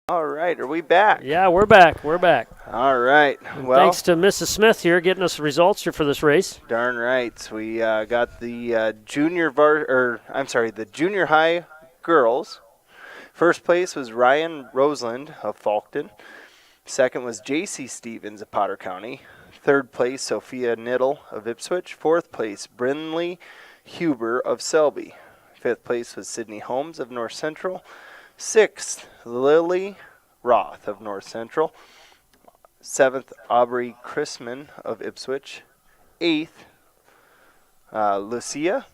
All right, are we back? Yeah, we're back. We're back. All right. And Well, thanks to Mrs. Smith here getting us the results here for this race. darn right. We got the the junior high girls. First place was Ryan Roseland of Faulkton. Second was J.C. Stevens of Potter County. Third place, Sophia Niddle of Ipswich. Fourth place, Brinley Huber of Selby. Fifth place was Sydney Holmes of North Central. Sixth, Lily Roth of North Central. Seventh, Aubrey Chrisman of Ipswich. Eighth, Lucia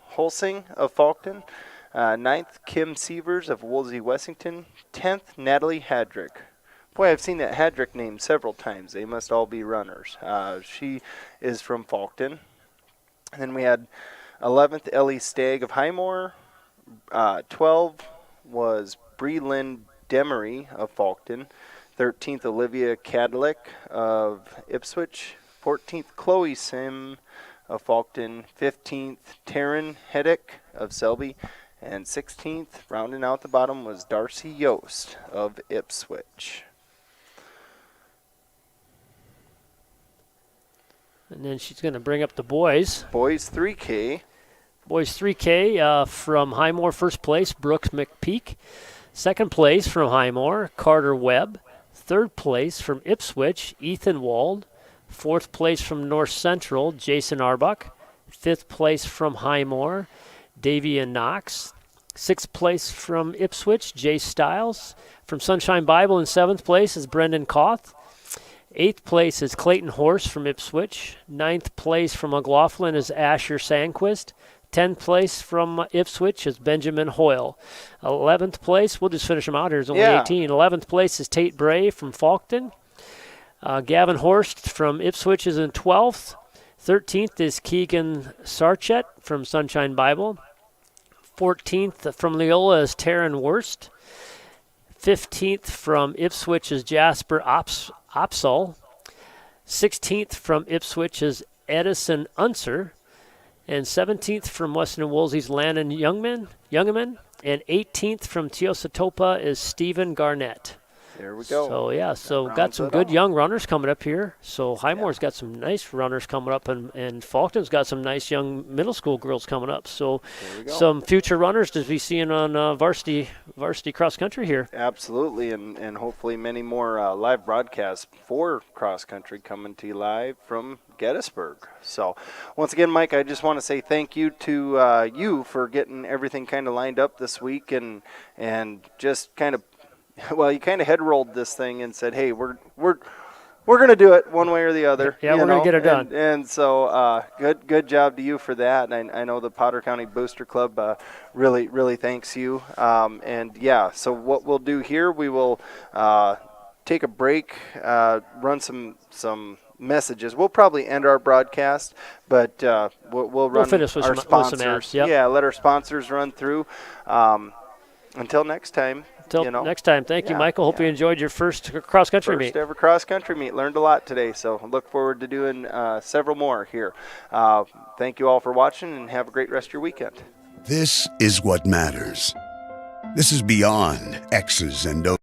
Holsing of Faulkton. Ninth, Kim Sievers of Woolsey Wessington. 10th, Natalie Hadrick. Boy, I've seen that Hadrick name several times. They must all be runners. She is from Faulkton. And then we had 11th, Ellie Stagg of Highmore. 12 was Bree-Lynn Demery of Faulkton. 13th, Olivia Cadillac of Ipswich. 14th, Chloe Sim of Faulkton. 15th, Taryn Heddick of Selby. And 16th, rounding out the bottom, was Darcy Yost of Ipswich. And then she's going to bring up the boys. Boys 3K. Boys 3K from Highmore, first place, Brooks McPeak. Second place from Highmore, Carter Webb. Third place from Ipswich, Ethan Wald. Fourth place from North Central, Jason Arbuck. Fifth place from Highmore, Davian Knox. Sixth place from Ipswich, Jay Stiles. From Sunshine Bible in seventh place is Brendan Koth. Eighth place is Clayton Horse from Ipswich. Ninth place from McLaughlin is Asher Sandquist. 10th place from Ipswich is Benjamin Hoyle. 11th place, we'll just finish them out here, there's only 18. 11th place is Tate Bray from Faulkton. Gavin Horst from Ipswich is in 12th. 13th is Keegan Sarchet from Sunshine Bible. 14th from Leola is Taryn Wurst. 15th from Ipswich is Jasper Opsal. 16th from Ipswich is Edison Unser. And 17th from Weston and Woolsey's Landon Youngman. And 18th from Teosatopa is Stephen Garnett. There we go. So got some good young runners coming up here. So Highmore's got some nice runners coming up, and Faulkton's got some nice young middle school girls coming up. So some future runners to be seeing on varsity cross country here. Absolutely, and hopefully many more live broadcasts for cross country coming to you live from Gettysburg. So once again, Mike, I just want to say thank you to you for getting everything kind of lined up this week and just kind of. Well, you kind of head rolled this thing and said, "Hey, we're going to do it one way or the other." Yeah, we're going to get it done. And so, good job to you for that. And I know the Potter County Booster Club really thanks you. So what we'll do here, we will take a break, run some messages. We'll probably end our broadcast, but we'll finish with our some sponsors. ads. Yep. Yeah, let our sponsors run through. Until next time. Next time. Thank you, Michael. Hope you enjoyed your first cross-country meet. First ever cross-country meet. Learned a lot today, so look forward to doing several more here. Thank you all for watching, and have a great rest of your weekend. This is what matters. This is beyond X's and O's.